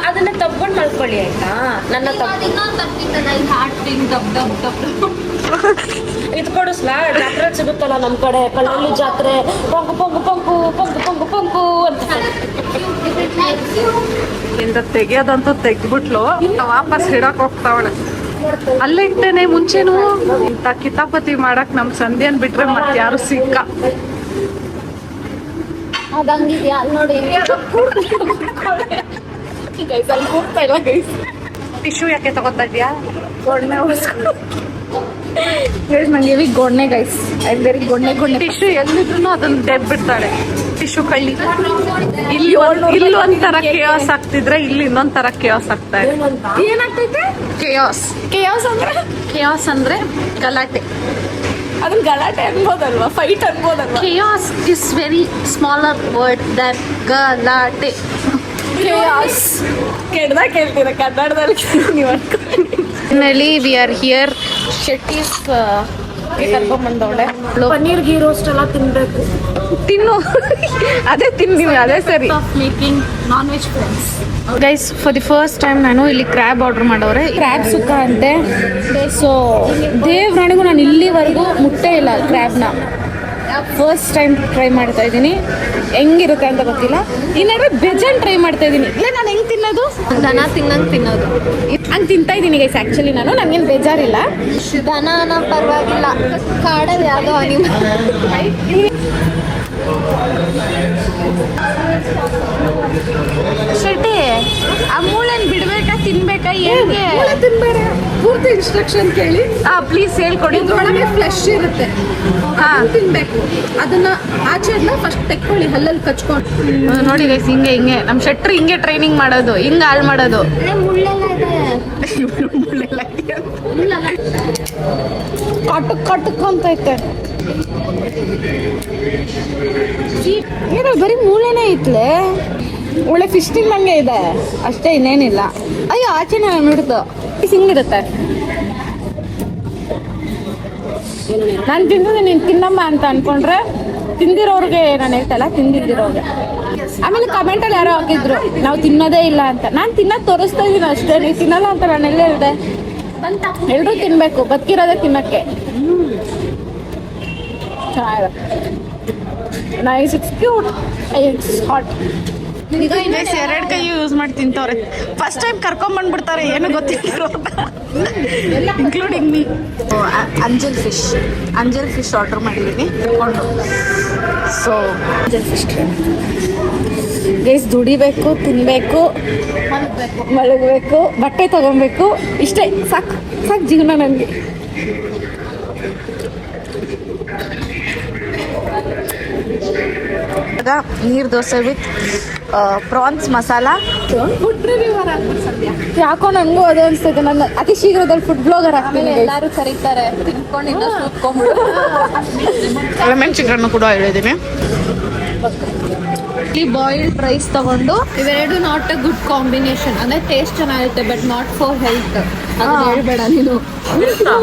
Speaker 8: ಅದನ್ನ ತಗೊಂಡ್ ಮಾಡ್ಕೊಳ್ಳಿ ಆಯ್ತಾ. ನನ್ನ
Speaker 7: ಇನ್ನೊಂದು ತಪ್ಪಿತ್ತಲ್ಲ, ಈ ಹಾರ್ಟ್ ಥಿಂಗ್ ದಬ್ ದಬ್ ದಬ್
Speaker 8: ಇದ್ಕೊಡಿಸ್ಲಾ? ಜಾತ್ರೆ ಸಿಗುತ್ತಲ್ಲ ನಮ್ ಕಡೆ, ಕಳ್ಳಲ್ಲಿ ಜಾತ್ರೆ, ಪೊಂಗು ಪೊಂಗು ಪೊಂಗು ಪೊಂಗು ಪೊಂಗು ಪೊಂಗು ಅಂತ.
Speaker 3: ಇಂದ ತೆಗಿಯೋದಂತೂ ತೆಗ್ಬಿಟ್ಲು, ವಾಪಸ್ ಹಿಡಕ್ ಹೋಗ್ತಾವಳೆ. ಅಲ್ಲೇ ಇಟ್ಟೇನೆ ಮುಂಚೆನು ಇಂಥ ಕಿತಾಪತಿ ಮಾಡಕ್ ನಮ್ ಸಂಧ್ಯಾನ್ ಬಿಟ್ರೆ ಮತ್ತೆ ಯಾರು ಸಿಕ್ಕ.
Speaker 7: ಅದಂಗಿದ್ಯಾ ನೋಡಿ.
Speaker 3: ಗೈಸ್ ಅಲ್ಲಿ ಕೂರ್ತಾ ಇಲ್ಲ ಗೈಸ್. ಟಿಶ್ಯೂ ಯಾಕೆ ತಗೋತಾ ಇದ್ಯಾ? ಗೊಣ್ಣೆ ಗೈಸ್, ನಂಗೆ ಹೆವಿ ಗೊಣ್ಣೆ ಗೈಸ್. ಐ ವೆರಿ ಗೊಣ್ಣೆ. ಟಿಶ್ಯೂ ಎಲ್ಲಿದ್ರು ಅದನ್ನ ದೆಬ್ಬಿಡ್ತಾಳೆ ಟಿಶ್ಯೂ ಕಳ್ಳಿ. ಇಲ್ಲಿ ಒಂಥರ ಕೇಯಾಸ್ ಆಗ್ತಿದ್ರೆ ಇಲ್ಲಿ ಇನ್ನೊಂಥರ ಕೇಯಾಸ್ ಆಗ್ತಾ ಇದೆ. ಏನಾಗ್ತೈತೆ? ಕೇಯಾಸ್. ಕೇಯಾಸ್ ಅಂದ್ರೆ ಗಲಾಟೆ. ಅದನ್ನ ಗಲಾಟೆ ಅನ್ಬೋದಲ್ವಾ? ಫೈಟ್ ಅನ್ಬೋದಲ್ವಾ? Chaos is very smaller word than ಗಲಾಟೆ. ಕೇಯಾಸ್ ಕೆಡ್ದಾಗ ಕೇಳ್ತೀರ ಕನ್ನಡದಲ್ಲಿ ನೀವು ಅನ್ಕೊಂಡು. We are here. ಶೆಟ್ಟೀಸ್ ಕರ್ಕೊಂಡ್ಬಂದವಳೆ.
Speaker 8: ಪನ್ನೀರ್ ಗೀ ರೋಸ್ಟ್ ಎಲ್ಲ ತಿನ್ಬೇಕು.
Speaker 3: ತಿನ್ನು, ಅದೇ ತಿನ್ನಿ, ಅದೇ ಸರಿ.
Speaker 2: Making non veg friends.
Speaker 3: Guys, for the first time ನಾನು ಇಲ್ಲಿ ಕ್ರ್ಯಾಬ್ ಆರ್ಡರ್ ಮಾಡವ್ರೆ. ಕ್ರ್ಯಾಬ್ ಸುಕ್ಕ ಅಂತೆ. ಸೊ ದೇವ್ರಾಣಿಗೂ ನಾನು ಇಲ್ಲಿವರೆಗೂ ಮುಟ್ಟೇ ಇಲ್ಲ ಕ್ರ್ಯಾಬ್ನ. ಫಸ್ಟ್ ಟೈಮ್ ಟ್ರೈ ಮಾಡ್ತಾ ಇದ್ದೀನಿ. ಹೆಂಗಿರುತ್ತೆ ಅಂತ ಗೊತ್ತಿಲ್ಲ. ಇನ್ನಾದ್ರೆ ಬೇಜಾನ್ ಟ್ರೈ ಮಾಡ್ತಾ ಇದ್ದೀನಿ. ಇಲ್ಲ ನಾನು ಹೆಂಗ್ ತಿನ್ನೋದು?
Speaker 7: ದನ ತಿನ್ನಂಗ್ ತಿನ್ನೋದು.
Speaker 3: ಹಂಗೆ ತಿಂತಾ ಇದ್ದೀನಿ ಗೈಸ್. ಆ್ಯಕ್ಚುಲಿ ನನಗೇನು ಬೇಜಾರಿಲ್ಲ.
Speaker 7: ದನ ಪರವಾಗಿಲ್ಲ, ಕಾಡಲ್ಲಿ ಯಾವುದೋ ಅನಿಮಲ್.
Speaker 3: ಶೆಟ್ಟಿ ಹೆಂಗೆ
Speaker 2: ತಿನ್ಬೇಡ ಪೂರ್ತಿ ಇನ್ಸ್ಟ್ರಕ್ಷನ್ ಕೇಳಿ
Speaker 3: ಪ್ಲೀಸ್ ಹೇಳ್ಕೊಡಿ.
Speaker 2: ಇದ್ರೊಳಗೆ ಫ್ಲೆಶ್ ಇರುತ್ತೆ, ತಿನ್ಬೇಕು. ಅದನ್ನ ಆಚೆನ ಫಸ್ಟ್ ತೆಕ್ಕೊಳ್ಳಿ, ಹಲ್ಲಲ್ಲಿ ಕಚ್ಕೊಂಡು.
Speaker 3: ನೋಡಿ ಗೈಸ್, ಹಿಂಗೆ ನಮ್ಮ ಶೆಟ್ರು ಹಿಂಗೆ ಟ್ರೈನಿಂಗ್ ಮಾಡೋದು, ಹಿಂಗೆ ಹಾಳು ಮಾಡೋದು.
Speaker 2: ಕಟಕ್ ಅಂತೈತೆ. ಏನೋ ಬರೀ ಮೂಳೆನೇ ಐತ್ಲೆ, ಒಳ್ಳೆ ಫಿಶ್ ತಿನ್ನಂಗೆ ಇದೆ ಅಷ್ಟೇ, ಇನ್ನೇನಿಲ್ಲ. ಅಯ್ಯೋ ಆಚೆನೆ ನೋಡ್ದು ಹಿಂಗಿರುತ್ತೆ. ನಾನು ತಿಂದಿದ್ದೆ, ನೀನು ತಿನ್ನಮ್ಮ ಅಂತ ಅನ್ಕೊಂಡ್ರೆ ತಿಂದಿರೋರ್ಗೆ ನಾನು ಹೇಳ್ತಲ್ಲ, ತಿಂದಿದ್ದಿರೋರ್ಗೆ. ಆಮೇಲೆ ಕಮೆಂಟಲ್ಲಿ ಯಾರೋ ಹಾಕಿದ್ರು ನಾವು ತಿನ್ನೋದೇ ಇಲ್ಲ ಅಂತ. ನಾನು ತಿನ್ನೋದು ತೋರಿಸ್ತಾ ಇದ್ದೀನಿ ಅಷ್ಟೇ, ನೀವು ತಿನ್ನಲ್ಲ ಅಂತ ನಾನು ಎಲ್ಲೇ ಹೇಳಿದೆ. ಎಲ್ಲರೂ ತಿನ್ಬೇಕು, ಬದುಕಿರೋದೇ ತಿನ್ನಕ್ಕೆ. ಚೆನ್ನಾಗಿದೆ, nice, it's cute, it's hot.
Speaker 3: ಈಗ 2 ಕೈ ಯೂಸ್ ಮಾಡಿ ತಿಂತವ್ರೆ. ಫಸ್ಟ್ ಟೈಮ್ ಕರ್ಕೊಂಡ್ಬಂದ್ಬಿಡ್ತಾರೆ, ಏನು ಗೊತ್ತಿಲ್ಲ, ಇನ್ಕ್ಲೂಡಿಂಗ್ ಮೀ. ಅಂಜಲ್ ಫಿಶ್ ಆರ್ಡರ್ ಮಾಡಿದ್ದೀನಿ. ಸೊ ಅಂಜಲ್ ಫಿಶ್
Speaker 2: ಗೈಸ್, ದುಡಿಬೇಕು, ತಿನ್ಬೇಕು, ಮಲಗಬೇಕು, ಬಟ್ಟೆ ತಗೊಬೇಕು, ಇಷ್ಟೇ ಸಾಕು ಜೀವನ ನನಗೆ.
Speaker 3: ನೀರು ದೋಸೆ ವಿತ್ ಪ್ರಾನ್ಸ್ ಮಸಾಲ.
Speaker 2: ಯಾಕೋ ನನಗೂ ಅದು ಅನಿಸ್ತದೆ, ನನ್ನ ಅತಿ ಶೀಘ್ರದಲ್ಲಿ ಫುಡ್ ಬ್ಲಾಗರ್ ಆಗ್ತೀನಿ.
Speaker 7: ಎಲ್ಲರೂ ಕರೀತಾರೆ, ತಿನ್ಕೊಂಡಿದ್ದ ಕೂತ್ಕೊಂಡ್ಬಿಡು.
Speaker 3: ಲೆಮನ್ ಚಿಕನ್ ಕೂಡ ಹೇಳಿದ್ದೀನಿ.
Speaker 7: ಈ ಬಾಯ್ಲ್ಡ್ ರೈಸ್ ತಗೊಂಡು, ಇವೆರಡು ನಾಟ್ ಅ ಗುಡ್ ಕಾಂಬಿನೇಷನ್. ಅಂದ್ರೆ ಟೇಸ್ಟ್ ಚೆನ್ನಾಗಿರುತ್ತೆ ಬಟ್ ನಾಟ್ ಫಾರ್ ಹೆಲ್ತ್. ಅದು ಹೇಳ್ಬೇಡ ನೀನು.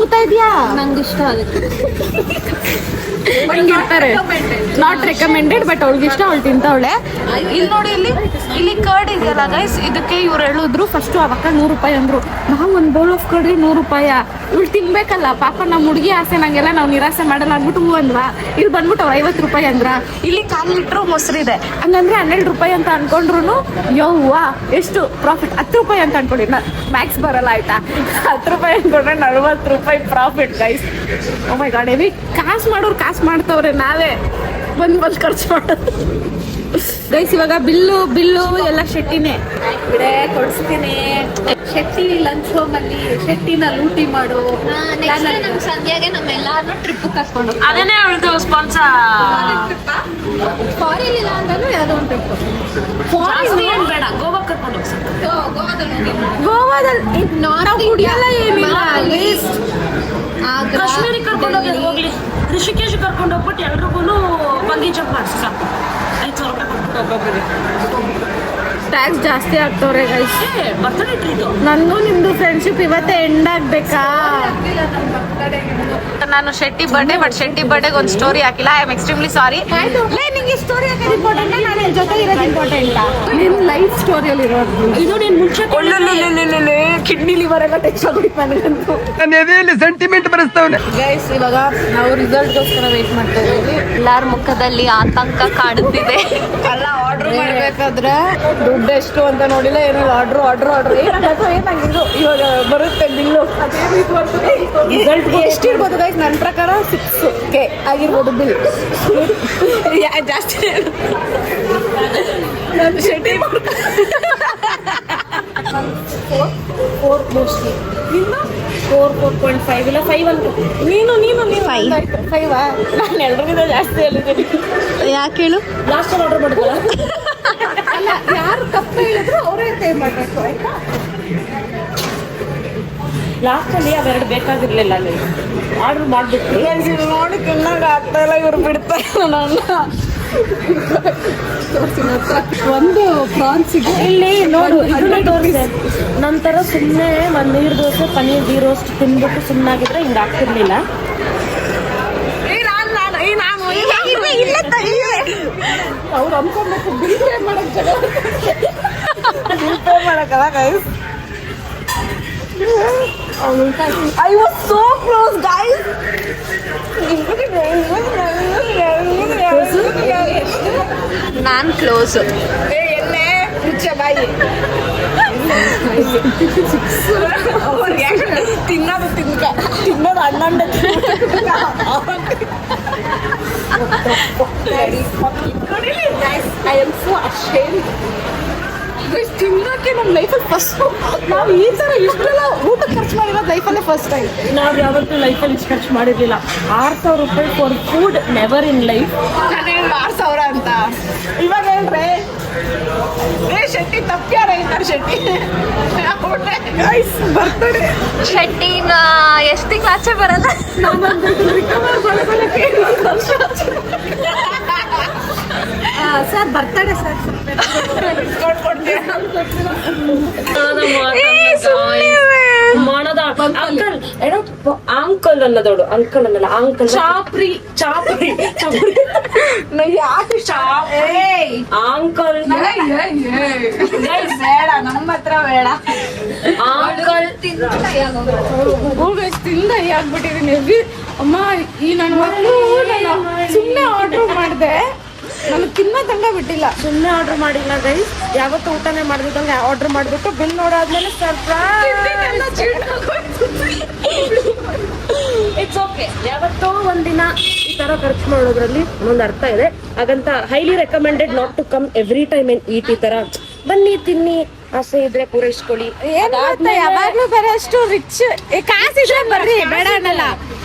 Speaker 2: ಊಟ ಇದೆಯಾ?
Speaker 7: ನಂಗೆ ಇಷ್ಟ ಆಗುತ್ತೆ.
Speaker 2: ಹಿಂಗಿರ್ತಾರೆ, ನಾಟ್ ರೆಕಮೆಂಡೆಡ್, ಬಟ್ ಅವಳಿಗೆ ಇಷ್ಟ, ಅವಳು ತಿಂತವಳೆ.
Speaker 3: ಇಲ್ಲಿ ನೋಡಿ, ಇಲ್ಲಿ ಕರ್ಡ್ ಇದೆಯಲ್ಲ ಗೈಸ್, ಇದಕ್ಕೆ ಇವ್ರು ಹೇಳಿದ್ರು ಫಸ್ಟು ಅವಕ್ಕ 100 ರೂಪಾಯಿ ಅಂದ್ರು. ನಾವು ಒಂದು ಬೌಲ್ ಆಫ್ ಕರ್ಡ್ಗೆ 100 ರೂಪಾಯಿ. ಇವಳು ತಿನ್ಬೇಕಲ್ಲ ಪಾಪ, ನಮ್ಮ ಹುಡುಗಿ ಆಸೆ ನಂಗೆಲ್ಲ ನಾವು ನಿರಾಸೆ ಮಾಡಲ್ಲ ಅಂದ್ಬಿಟ್ಟು ಹೂ ಅಂದ್ವಾ. ಇಲ್ಲಿ ಬಂದ್ಬಿಟ್ಟು ಅವ್ರು 50 ರೂಪಾಯಿ ಅಂದ್ರ. ಇಲ್ಲಿ 1/4 ಲೀಟ್ರು ಮೊಸರಿದೆ, ಹಂಗಂದ್ರೆ 12 ರೂಪಾಯಿ ಅಂತ ಅನ್ಕೊಂಡ್ರು ಯವ್ವ ಎಷ್ಟು ಪ್ರಾಫಿಟ್. 10 ರೂಪಾಯಿ ಅಂತ ಅನ್ಕೊಂಡಿ, ಮ್ಯಾಕ್ಸ್ ಬರಲ್ಲ ಆಯ್ತಾ. 10 ರೂಪಾಯಿ ಅನ್ಕೊಂಡ್ರೆ 40 ರೂಪಾಯಿ ಪ್ರಾಫಿಟ್ ಗೈಸ್. ಓ ಮೈ ಗಾಡ್, ಹೆವಿ ಕಾಸು ಮಾಡೋರು ಕಾಸು ಮಾಡ್ತವ್ರೆ, ನಾವೇ ಬಂದು ಖರ್ಚು ಮಾಡೋದು ಗೈಸ್. ಇವಾಗ ಬಿಲ್ಲು ಎಲ್ಲ ಶೆಟ್ಟಿನೇ ಬಿಡೆ ಕೊಡಿಸ್ತೀನಿ.
Speaker 7: ಶೆಟ್ಟಿ ಲಂಚ್ ಹೋಮ್ ಅಲ್ಲಿ ಶೆಟ್ಟಿನ ಲೂಟಿ ಮಾಡು. ನಮ್ ಸಂಧ್ಯಾಗೆ ನಮ್ಮೆಲ್ಲಾರು ಟ್ರಿಪ್ ಕರ್ಕೊಂಡು
Speaker 3: ಅದನ್ನೇ ಅವಳದು ಸ್ಪಾನ್ಸರ್.
Speaker 7: ಫಾರಿನ್ ಇಲ್ಲ ಅಂದ್ರೂ ಯಾವ್ದೋ ಒಂದು ಟ್ರಿಪ್.
Speaker 3: ಫಾರಿನ್ ಬೇಡ, ಗೋವಾ ಕರ್ಕೊಂಡು
Speaker 2: ಗೋವಾದಲ್ಲಿ ನಾವು ಕುಡಿಯಲ್ಲ ಏನಿಲ್ಲ.
Speaker 8: ಕಾಶ್ಮೀರಿಗೆ ಕರ್ಕೊಂಡು ಹೋಗ್ಲಿ, ಋಷಿಕೇಶ್ ಕರ್ಕೊಂಡು ಹೋಗ್ಬಿಟ್ಟು ಎಲ್ರಿಗೂ ಬಂದಿ ಜಂಪ್ ಮಾಡಿಸಿ ಸಾಕು. 5,000 ರೂಪಾಯಿ ಕೊಟ್ಬಿಟ್ಟು ಒಬ್ಬೊಬ್ಬರಿಗೆ.
Speaker 2: ಟ್ಯಾಕ್ಸ್ ಜಾಸ್ತಿ ಆಗ್ತವ್ರೆ ಗೈಸ್.
Speaker 8: Birthday treat.
Speaker 2: ನನಗೂ ನಿಮ್ದು ಫ್ರೆಂಡ್ಶಿಪ್ ಇವತ್ತೇ ಎಂಡ್ ಆಗ್ಬೇಕಾ?
Speaker 3: ನಾನು ಶೆಟ್ಟಿ ಬರ್ಡೇ, ಬಟ್ ಶೆಟ್ಟಿ ಬರ್ಡೇಗೆ ಒಂದು ಸ್ಟೋರಿ ಹಾಕಿಲ್ಲ. I am extremely sorry.
Speaker 2: ನಿಂಗೆ ಸ್ಟೋರಿ ಹಾಕೋದು ಇಂಪಾರ್ಟೆಂಟ್, ನಾನು ಜೊತೆ ಇರೋದು ಇಂಪಾರ್ಟೆಂಟ್. ನಿನ್ನ ಲೈಫ್ ಸ್ಟೋರಿಯಲ್ಲಿ ಇರೋದು
Speaker 8: ಇದು ನೀನು ಮುಂಚೆ
Speaker 2: ಕಿಡ್ನಿ ಲಿವರ್ ಎಲ್ಲ ಟಚ್ ಆಗ್ಬಿಟ್ಟು ನನಗಂತೂ.
Speaker 6: ನನ್ನ ಎದೆಯಲ್ಲಿ ಸೆಂಟಿಮೆಂಟ್ ಬರೆಸ್ತವನೆ.
Speaker 2: ಗೈಸ್, ಇವಾಗ ನಾವು ರಿಸಲ್ಟ್ಗೋಸ್ಕರ ವೇಟ್ ಮಾಡ್ತಾ ಇದ್ದೀವಿ.
Speaker 7: ಎಲ್ಲಾರ ಮುಖದಲ್ಲಿ ಆತಂಕ ಕಾಡುತ್ತಿದೆ.
Speaker 2: ಎಲ್ಲ ಆರ್ಡರ್ ಮಾಡಬೇಕಾದ್ರೆ ದುಡ್ಡು ಎಷ್ಟು ಅಂತ ನೋಡಿಲ್ಲ, ಏನೋ ಆರ್ಡರ್ ಏನಾಗಿದ್ದು ಇವಾಗ ಬರುತ್ತೆ ಬಿಲ್ಲು. Result ಎಷ್ಟಿರ್ಬೋದು guys? ನನ್ನ ಪ್ರಕಾರ 6K ಆಗಿರ್ಬೋದು ಬಿಲ್. ಜಾಸ್ತಿ ನಾನು ಶೆಟ್ಟಿ 4 ಮೋಸ್ಟ್ಲಿ. ಇನ್ನು 4.5 ಇಲ್ಲ 5 ಅಂತ. ನೀನು 5 ನಾನು ಎಲ್ಲರಿಗಿಂತ ಜಾಸ್ತಿ ಹೇಳಿದ್ದೀನಿ.
Speaker 3: ಯಾಕೆ ಹೇಳು?
Speaker 8: ಲಾಸ್ಟ್ ಆರ್ಡರ್ ಮಾಡಿದ್ವಲ್ಲ,
Speaker 2: ಅಲ್ಲ, ಯಾರು ತಪ್ಪು ಹೇಳಿದ್ರು ಅವರೇ ಪೇ ಮಾಡಬೇಕು ಆಯ್ತಾ?
Speaker 8: ಲಾಸ್ಟಲ್ಲಿ ಅವೆರಡು ಬೇಕಾಗಿರ್ಲಿಲ್ಲ ಅಲ್ಲಿ ಆರ್ಡರ್ ಮಾಡಿಬಿಟ್ಟು
Speaker 2: ನೋಡಿ ತಿನ್ನೋಕೆ ಆಗ್ತಾ ಇಲ್ಲ, ಇವ್ರು ಬಿಡ್ತಾ ಇಲ್ಲ ನನ್ನ. ಒಂದು ಪ್ರಾನ್ಸಿಗೆ ಇಲ್ಲಿ ನೋಡು, ಇದನ್ನ ತೋರಿಸಿದೆ.
Speaker 8: ನಂತರ ಸುಮ್ಮನೆ ಒಂದು ನೀರು ದೋಸೆ ಪನ್ನೀರ್ ಗೀ ರೋಸ್ಟ್ ತಿಂದ್ಬಿಟ್ಟು ಸುಮ್ಮನಾಗಿದ್ರೆ ಹಿಂಗೆ ಆಗ್ತಿರ್ಲಿಲ್ಲ.
Speaker 2: ಅವ್ರು ಅನ್ಕೊಬೇಕು ಬಿಲ್ ಪೇ ಮಾಡಕ್ಕಲ್ಲ guys. I was so close, guys.
Speaker 3: ನಾನು ಕ್ಲೋಸ್.
Speaker 2: ಎಲ್ಲೇ ಬಾಯಿ ತಿನ್ನೋದು ಹಣ್ಣಂಡೆ. I am so ashamed. ತಿನ್ನೋಕೆ ನಮ್ಮ ಲೈಫಲ್ಲಿ ಫಸ್ಟ್ ನಾವು ಈ ತರ ಇಷ್ಟೆಲ್ಲ ಊಟ ಖರ್ಚು ಮಾಡಿರೋದು ಲೈಫಲ್ಲೇ ಫಸ್ಟ್ ಟೈಮ್.
Speaker 8: ನಾವ್ ಯಾವತ್ತೂ ಲೈಫಲ್ಲಿ ಇಷ್ಟು ಖರ್ಚು ಮಾಡಿರ್ಲಿಲ್ಲ. 6,000 ರೂಪಾಯಿ for food never in life.
Speaker 2: ಅದೇನು 6,000 ಅಂತ ಇವಾಗ ಹೇಳ್ರೆ ಶೆಟ್ಟಿ ತಪ್ಪ್ಯಾರ ಇದ್ದಾರೆ ಶೆಟ್ಟಿ ಬರ್ತಾರೆ.
Speaker 7: ಶೆಟ್ಟಿನ ಎಷ್ಟು ತಿಂಗಳು ಆಚೆ ಬರಲ್ಲ.
Speaker 2: ಸರ್ ಬರ್ತಾರೆ ಸರ್
Speaker 8: ಅಂಕಲ್ ಅನ್ನೋದೋಡು ಅಂಕಲ್ ಅನ್ನಲ್ಲ ಅಂಕಲ್ ಚಾಪ್ರಿ
Speaker 2: ಯಾಕೆ
Speaker 8: ಅಂಕಲ್
Speaker 2: ಬೇಡ ನಮ್ಮ ಹತ್ರ ಬೇಡ
Speaker 8: ಅಂಕಲ್
Speaker 2: ತಿಂದ ಆಗ್ಬಿಟ್ಟಿದೀನಿ. ಅಮ್ಮ ಈ ನನ್ನ ಮಕ್ಕಳು ಸುಮ್ಮನೆ ಆರ್ಡರ್ ಮಾಡಿದೆ, ನಾನು ತಿನ್ನೋದಂಗ ಬಿಟ್ಟಿಲ್ಲ.
Speaker 8: ಸುಮ್ಮನೆ ಆರ್ಡರ್ ಮಾಡಿಲ್ಲ ಗೈಸ್, ಯಾವತ್ತು ಊಟನೇ ಮಾಡಿದಂಗೆ ಆರ್ಡರ್ ಮಾಡ್ಬಿಟ್ಟು ಬಿಲ್ ನೋಡಾದ್ಮೇಲೆ ಸರ್ಪ್ರೈಸ್. It's okay. ಯಾವತ್ತೋ ಒಂದಿನ ಈ ತರ ಖರ್ಚು ಮಾಡೋದ್ರಲ್ಲಿ ಒಂದೊಂದು ಅರ್ಥ ಇದೆ. ಹಾಗಂತ highly recommended not to come every time and eat. ಈ ತರ ಬನ್ನಿ ತಿನ್ನಿ, ಆಸೆ ಇದ್ರೆ ಪೂರೈಸ್ಕೊಳ್ಳಿ.
Speaker 2: ಯಾವಾಗ್ಲೂ ಬರೋಷ್ಟು ರಿಚ್ ಕಾಸಿದ್ರೆ ಬರ್ರಿ, ಬೇಡ ಅನ್ನಲ್ಲ.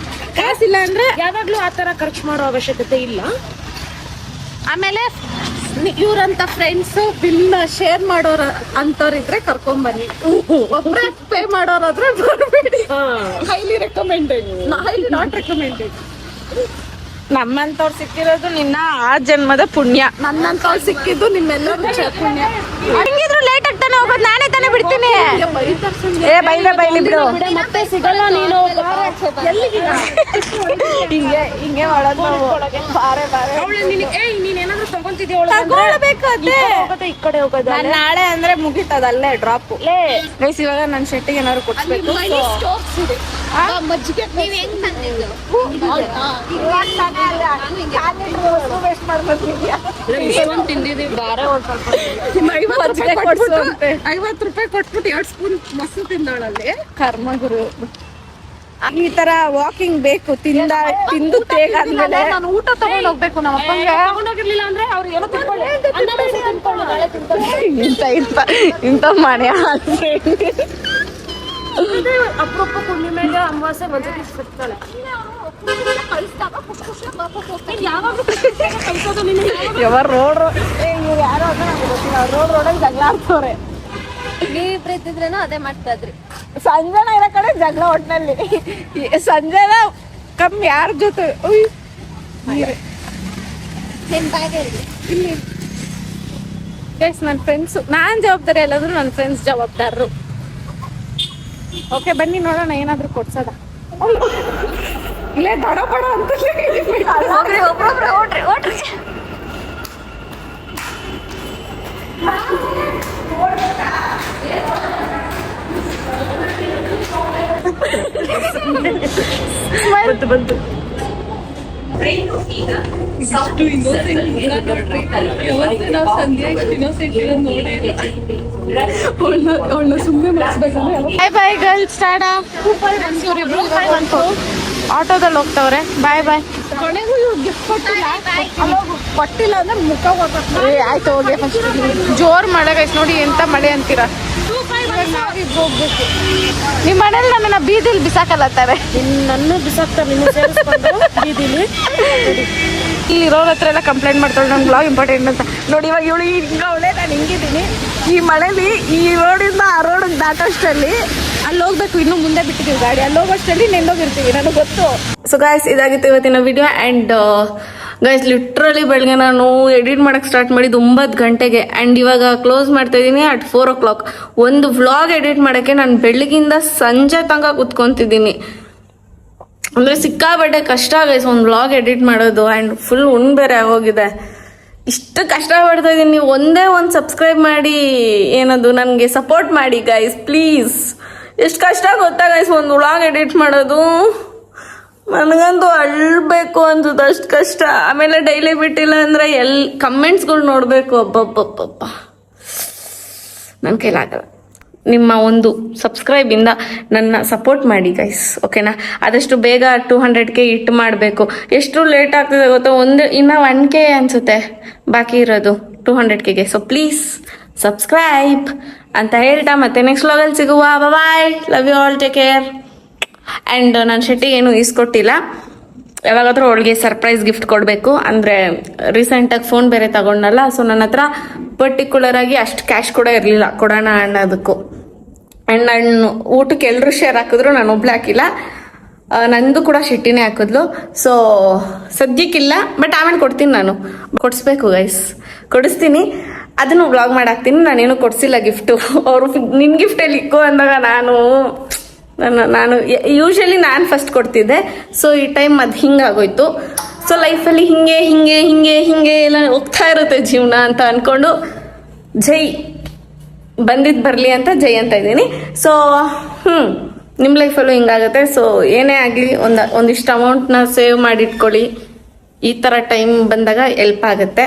Speaker 2: ಕಾಸಿಲ್ಲ ಅಂದ್ರೆ
Speaker 8: ಯಾವಾಗ್ಲೂ ಆ ತರ ಖರ್ಚು ಮಾಡೋ ಅವಶ್ಯಕತೆ ಇಲ್ಲ.
Speaker 2: ಆಮೇಲೆ ಇವ್ರಂತ ಫ್ರೆಂಡ್ಸ್ ಬಿಲ್ ಶೇರ್ ಮಾಡೋರ ಅಂತವ್ರಿದ್ರೆ ಕರ್ಕೊಂಡ್ ಬನ್ನಿ. ಒಬ್ರೆ ಪೇ ಮಾಡೋರಾದ್ರೆ ಬರ್ಬೇಡಿ. Highly recommended, highly not recommended. ನಮ್ಮಂತವ್ರು ಸಿಕ್ಕಿರೋದು ನಿನ್ನ ಆ ಜನ್ಮದ ಪುಣ್ಯ. ನನ್ನಂತವ್ರು ಸಿಕ್ಕಿದ್ದು ನಿಮ್ಮೆಲ್ಲರೂ ಪುಣ್ಯ.
Speaker 7: ಹಿಂಗಿದ್ರು ಲೇಟ್ ಆಗ್ತಾನೆ ಹೋಗೋದು, ನಾನೇ ತಾನೇ ಬಿಡ್ತೀನಿ.
Speaker 2: ಬೈಲಿ ಬಿಡು.
Speaker 8: ಮತ್ತೆ ಸಿಗಲ್ಲ ನೀನು.
Speaker 2: ಹಿಂಗೆ ಮಾಡೋದು ನಾವು. ಬಾರೆ
Speaker 8: ನೀನೇನಾದ್ರೂ ತಗೊಂತಿದ್ಯಾ?
Speaker 2: ಈ ಕಡೆ ಹೋಗೋದು ನಾಳೆ ಅಂದ್ರೆ ಮುಗಿತದಲ್ಲೇ ಡ್ರಾಪ್. ಗೈಸ್ ಇವಾಗ ನನ್ನ ಶೆಟ್ಟಿಗೆ ಏನಾದ್ರು ಕೊಡ್ಸ್ಬೇಕು.
Speaker 7: ಮಜ್ಜಿಗೆ ನೀವ್ ಹೆಂಗ್ ತಂದಿದ್ದು?
Speaker 8: ತಿಂದಿದ್ದೀವಿ ಬೇರೆ ಒಂದ್ ಸ್ವಲ್ಪ.
Speaker 2: 50 ರೂಪಾಯಿ ಕೊಟ್ಬಿಟ್ಟು 2 ಸ್ಪೂನ್ ಮೊಸರು ತಿಂದವಳಲ್ಲಿ ಕರ್ಮಗುರು. ಈ ತರ ವಾಕಿಂಗ್ ಬೇಕು. ತಿಂದು ತೇಗ ಆದ್ಮೇಲೆ
Speaker 3: ನಾನು ಊಟ ತಗೊಂಡ್ ಹೋಗ್ಬೇಕು. ನಮ್ಮ ಅಪ್ಪಂಗೆ
Speaker 8: ತಗೊಂಡೋಗಿರ್ಲಿಲ್ಲ ಅಂದ್ರೆ ಅವ್ರು ಏನೋ
Speaker 2: ಇಂತ ಮನೆ
Speaker 8: ಅಪರೂಪ ಹುಣ್ಣಿಮೆಗೆ ಅಮಾವಾಸ್ಯೆ ಒಂದ್ಸತಿ ಸಿಗ್ತಾಳೆ.
Speaker 2: ರೋಡ್ ಯಾರೋ ರೋಡಲ್ಲಿ ಜಗಳ ಆಡ್ತವ್ರೆ.
Speaker 7: ನೀವಿಬ್ರು ಇದ್ದಿದ್ರೇನೋ ಅದೇ ಮಾಡ್ತಾ ಇದ್ರಿ.
Speaker 2: ಸಂಜನ ಇರೋ ಕಡೆ ಜಗಳ ಒಟ್ಟಿನಲ್ಲಿ. ಸಂಜನ ಕಮ್ಮಿ ಯಾರ ಜೊತೆ ನನ್ನ ಫ್ರೆಂಡ್ಸು. ನಾನ್ ಜವಾಬ್ದಾರಿ ಅಲ್ಲಾದ್ರೂ ನನ್ನ ಫ್ರೆಂಡ್ಸ್ ಜವಾಬ್ದಾರರು. ಓಕೆ ಬನ್ನಿ ನೋಡೋಣ ಏನಾದ್ರು ಕೊಡ್ಸೋದ. ಇಲ್ಲೇ ಬಡ ಬಡ ಅಂತ
Speaker 7: ಒಬ್ರೊಬ್ರು ಓಡ್ರಿ.
Speaker 8: ಬಂತು
Speaker 2: ಬಾಯ್ ಗರ್ಲ್ಸ್ ಟಾಡಾ. ಆಟೋದಲ್ಲಿ ಹೋಗ್ತವ್ರೆ. ಬಾಯ್ ಬಾಯ್. ಕೊನೆಗೂ ಇವ್ರು ಗಿಫ್ಟ್ ಕೊಟ್ಟಿಲ್ಲ ಅಂದ್ರೆ ಮುಖ ಆಯ್ತು ಹೋಗಿ ಫಸ್ಟ್. ಜೋರ್ ಮಳೆ ಗೈಸ್ ನೋಡಿ, ಎಂತ ಮಳೆ ಅಂತೀರಾ. ಹೋಗ್ಬೇಕು. ನಿಮ್ಮ ಮನೇಲಿ ನನ್ನ ಬೀದಿಲಿ ಬಿಸಾಕಲ್ಲತ್ತಾರೆ.
Speaker 8: ನನ್ನ ಬಿಸಾಕ್ತಾರೆ ನಿನ್ನ ಸೇರಿಸ್ಕೊಂಡು ಬೀದಿಲಿ.
Speaker 2: ಇಲ್ಲಿ ರೋಡ್ ಹತ್ರ ಎಲ್ಲ ಕಂಪ್ಲೇಂಟ್ ಮಾಡ್ತಾಳೆ ನನ್ನ ಬ್ಲಾಗ್ ಇಂಪಾರ್ಟೆಂಟ್ ಅಂತ. ನೋಡಿ ಇವಾಗ ಇವಳು ಹಿಂಗ ಅವಳೆ, ನಾನು ಹಿಂಗಿದ್ದೀನಿ. ಈ ಮಳೆಲಿ ಈ ರೋಡಿಂದ ಆ ರೋಡಿಗೆ ದಾಟೋಷ್ಟರಲ್ಲಿ ಅಲ್ಲಿ ಹೋಗ್ಬೇಕು. ಇನ್ನು ಮುಂದೆ ಬಿಟ್ಟಿದ್ದೀವಿ ಗಾಡಿ. ಅಲ್ಲಿ ಹೋಗೋಷ್ಟರಲ್ಲಿ ನೆಂದೋಗಿರ್ತೀವಿ, ನನಗೆ ಗೊತ್ತು. ಸೊ ಗಾಯ್ಸ್ ಇದಾಗಿತ್ತು ಇವತ್ತಿನ ವಿಡಿಯೋ. ಆ್ಯಂಡ್ ಗೈಸ್ ಲಿಟ್ರಲಿ ಬೆಳಗ್ಗೆ ನಾನು ಎಡಿಟ್ ಮಾಡೋಕ್ಕೆ ಸ್ಟಾರ್ಟ್ ಮಾಡಿದ್ದು 9 ಗಂಟೆಗೆ. ಆ್ಯಂಡ್ ಇವಾಗ ಕ್ಲೋಸ್ ಮಾಡ್ತಾ ಇದ್ದೀನಿ ಅಟ್ 4 o'clock. ಒಂದು ವ್ಲಾಗ್ ಎಡಿಟ್ ಮಾಡೋಕ್ಕೆ ನಾನು ಬೆಳಗಿಂದ ಸಂಜೆ ತನಕ ಕೂತ್ಕೊತಿದ್ದೀನಿ. ಅಂದರೆ ಸಿಕ್ಕಾಬಟ್ಟೆ ಕಷ್ಟ ಗೈಸ್ ಒಂದು ವ್ಲಾಗ್ ಎಡಿಟ್ ಮಾಡೋದು. ಆ್ಯಂಡ್ ಫುಲ್ ಬೇರೆ ಆಗೋಗಿದೆ. ಇಷ್ಟು ಕಷ್ಟ ಪಡ್ತಾ ಇದ್ದೀನಿ. ನೀವು ಒಂದೇ ಒಂದು ಸಬ್ಸ್ಕ್ರೈಬ್ ಮಾಡಿ ಏನದು ನನಗೆ ಸಪೋರ್ಟ್ ಮಾಡಿ ಗೈಸ್ ಪ್ಲೀಸ್. ಎಷ್ಟು ಕಷ್ಟ ಗೊತ್ತಾ ಗೈಸ್ ಒಂದು ವ್ಲಾಗ್ ಎಡಿಟ್ ಮಾಡೋದು. ನನಗಂತೂ ಅಳ್ಬೇಕು ಅನ್ಸುತ್ತೆ, ಅಷ್ಟು ಕಷ್ಟ. ಆಮೇಲೆ ಡೈಲಿ ಬಿಟ್ಟಿಲ್ಲ ಅಂದರೆ ಕಮೆಂಟ್ಸ್ಗಳು ನೋಡಬೇಕು. ಅಬ್ಬಬ್ಬಬ್ಬ ನನ್ನ ಕೈಲಾಗಲ್ಲ. ನಿಮ್ಮ ಒಂದು ಸಬ್ಸ್ಕ್ರೈಬಿಂದ ನನ್ನ ಸಪೋರ್ಟ್ ಮಾಡಿ ಗೈಸ್, ಓಕೆನಾ? ಆದಷ್ಟು ಬೇಗ 200K ಹಿಟ್ ಮಾಡಬೇಕು. ಎಷ್ಟು ಲೇಟ್ ಆಗ್ತದೆ ಗೊತ್ತಾ? ಇನ್ನು 1K ಅನಿಸುತ್ತೆ ಬಾಕಿ ಇರೋದು 200Kಗೆ. ಸೊ ಪ್ಲೀಸ್
Speaker 3: ಸಬ್ಸ್ಕ್ರೈಬ್ ಅಂತ ಹೇಳ್ತಾ ಮತ್ತೆ ನೆಕ್ಸ್ಟ್ ವ್ಲಾಗಲ್ಲಿ ಸಿಗುವ. Bye, love you all, take care. And ನಾನು ಶೆಟ್ಟಿಗೆ ಏನು ಈಸ್ಕೊಟ್ಟಿಲ್ಲ, ಯಾವಾಗಾದ್ರೂ ಅವಳಿಗೆ ಸರ್ಪ್ರೈಸ್ ಗಿಫ್ಟ್ ಕೊಡಬೇಕು. ಅಂದರೆ ರೀಸೆಂಟಾಗಿ ಫೋನ್ ಬೇರೆ ತಗೊಂಡಲ್ಲ, ಸೊ ನನ್ನ ಹತ್ರ ಪರ್ಟಿಕ್ಯುಲರ್ ಆಗಿ ಅಷ್ಟು ಕ್ಯಾಶ್ ಕೂಡ ಇರಲಿಲ್ಲ ಕೊಡೋಣ ಅನ್ನೋದಕ್ಕೂ. ಆ್ಯಂಡ್ ನಾನು ಊಟಕ್ಕೆ ಎಲ್ಲರೂ ಶೇರ್ ಹಾಕಿದ್ರು, ನಾನು ಒಬ್ಳು ಹಾಕಿಲ್ಲ. ನಂದು ಕೂಡ ಶೆಟ್ಟಿನೇ ಹಾಕಿದ್ಲು. ಸೊ ಸದ್ಯಕ್ಕಿಲ್ಲ, ಬಟ್ ಆಮೇಲೆ ಕೊಡ್ತೀನಿ, ನಾನು ಕೊಡಿಸ್ಬೇಕು ಗೈಸ್, ಕೊಡಿಸ್ತೀನಿ. ಅದನ್ನು ವ್ಲಾಗ್ ಮಾಡಾಕ್ತೀನಿ. ನಾನೇನು ಕೊಡಿಸಿಲ್ಲ ಗಿಫ್ಟು. ಅವರು ನಿನ್ನ ಗಿಫ್ಟಲ್ಲಿ ಇಕ್ಕೋ ಅಂದಾಗ ನಾನು ಯೂಶಲಿ ನಾನು ಫಸ್ಟ್ ಕೊಡ್ತಿದ್ದೆ. ಸೊ ಈ ಟೈಮ್ ಅದು ಹಿಂಗಾಗೋಯ್ತು. ಸೊ ಲೈಫಲ್ಲಿ ಹಿಂಗೆ ಎಲ್ಲ ಹೋಗ್ತಾ ಇರುತ್ತೆ ಜೀವನ ಅಂತ ಅಂದ್ಕೊಂಡು ಜೈ ಬಂದಿದ್ದು ಬರಲಿ ಅಂತ ಜೈ ಅಂತ ಇದ್ದೀನಿ. ಸೊ ನಿಮ್ಮ ಲೈಫಲ್ಲೂ ಹಿಂಗಾಗುತ್ತೆ. ಸೊ ಏನೇ ಆಗಲಿ ಒಂದಿಷ್ಟು ಅಮೌಂಟ್ನ ಸೇವ್ ಮಾಡಿಟ್ಕೊಳ್ಳಿ, ಈ ಥರ ಟೈಮ್ ಬಂದಾಗ ಹೆಲ್ಪ್ ಆಗುತ್ತೆ.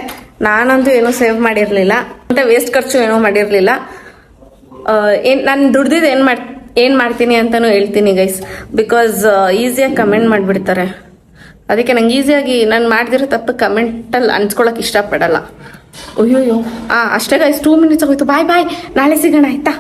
Speaker 3: ನಾನಂತೂ ಏನೂ ಸೇವ್ ಮಾಡಿರಲಿಲ್ಲ, ಮತ್ತು ವೇಸ್ಟ್ ಖರ್ಚು ಏನೂ ಮಾಡಿರಲಿಲ್ಲ. ನಾನು ದುಡ್ದಿದ್ದು ಏನು ಮಾಡ್ತೀನಿ ಅಂತಲೂ ಹೇಳ್ತೀನಿ ಗೈಸ್, ಬಿಕಾಸ್ ಈಸಿಯಾಗಿ ಕಮೆಂಟ್ ಮಾಡಿಬಿಡ್ತಾರೆ. ಅದಕ್ಕೆ ನಂಗೆ ಈಸಿಯಾಗಿ ನಾನು ಮಾಡ್ದಿರೋ ತಪ್ಪು ಕಮೆಂಟಲ್ಲಿ ಅನ್ಸ್ಕೊಳಕ್ಕೆ ಇಷ್ಟಪಡಲ್ಲ. ಅಯ್ಯೋಯ್ಯೋ ಅಷ್ಟೇ ಗೈಸ್, 2 minutes ಆಗೋಯ್ತು. ಬಾಯ್, ನಾಳೆ ಸಿಗೋಣ ಆಯ್ತಾ.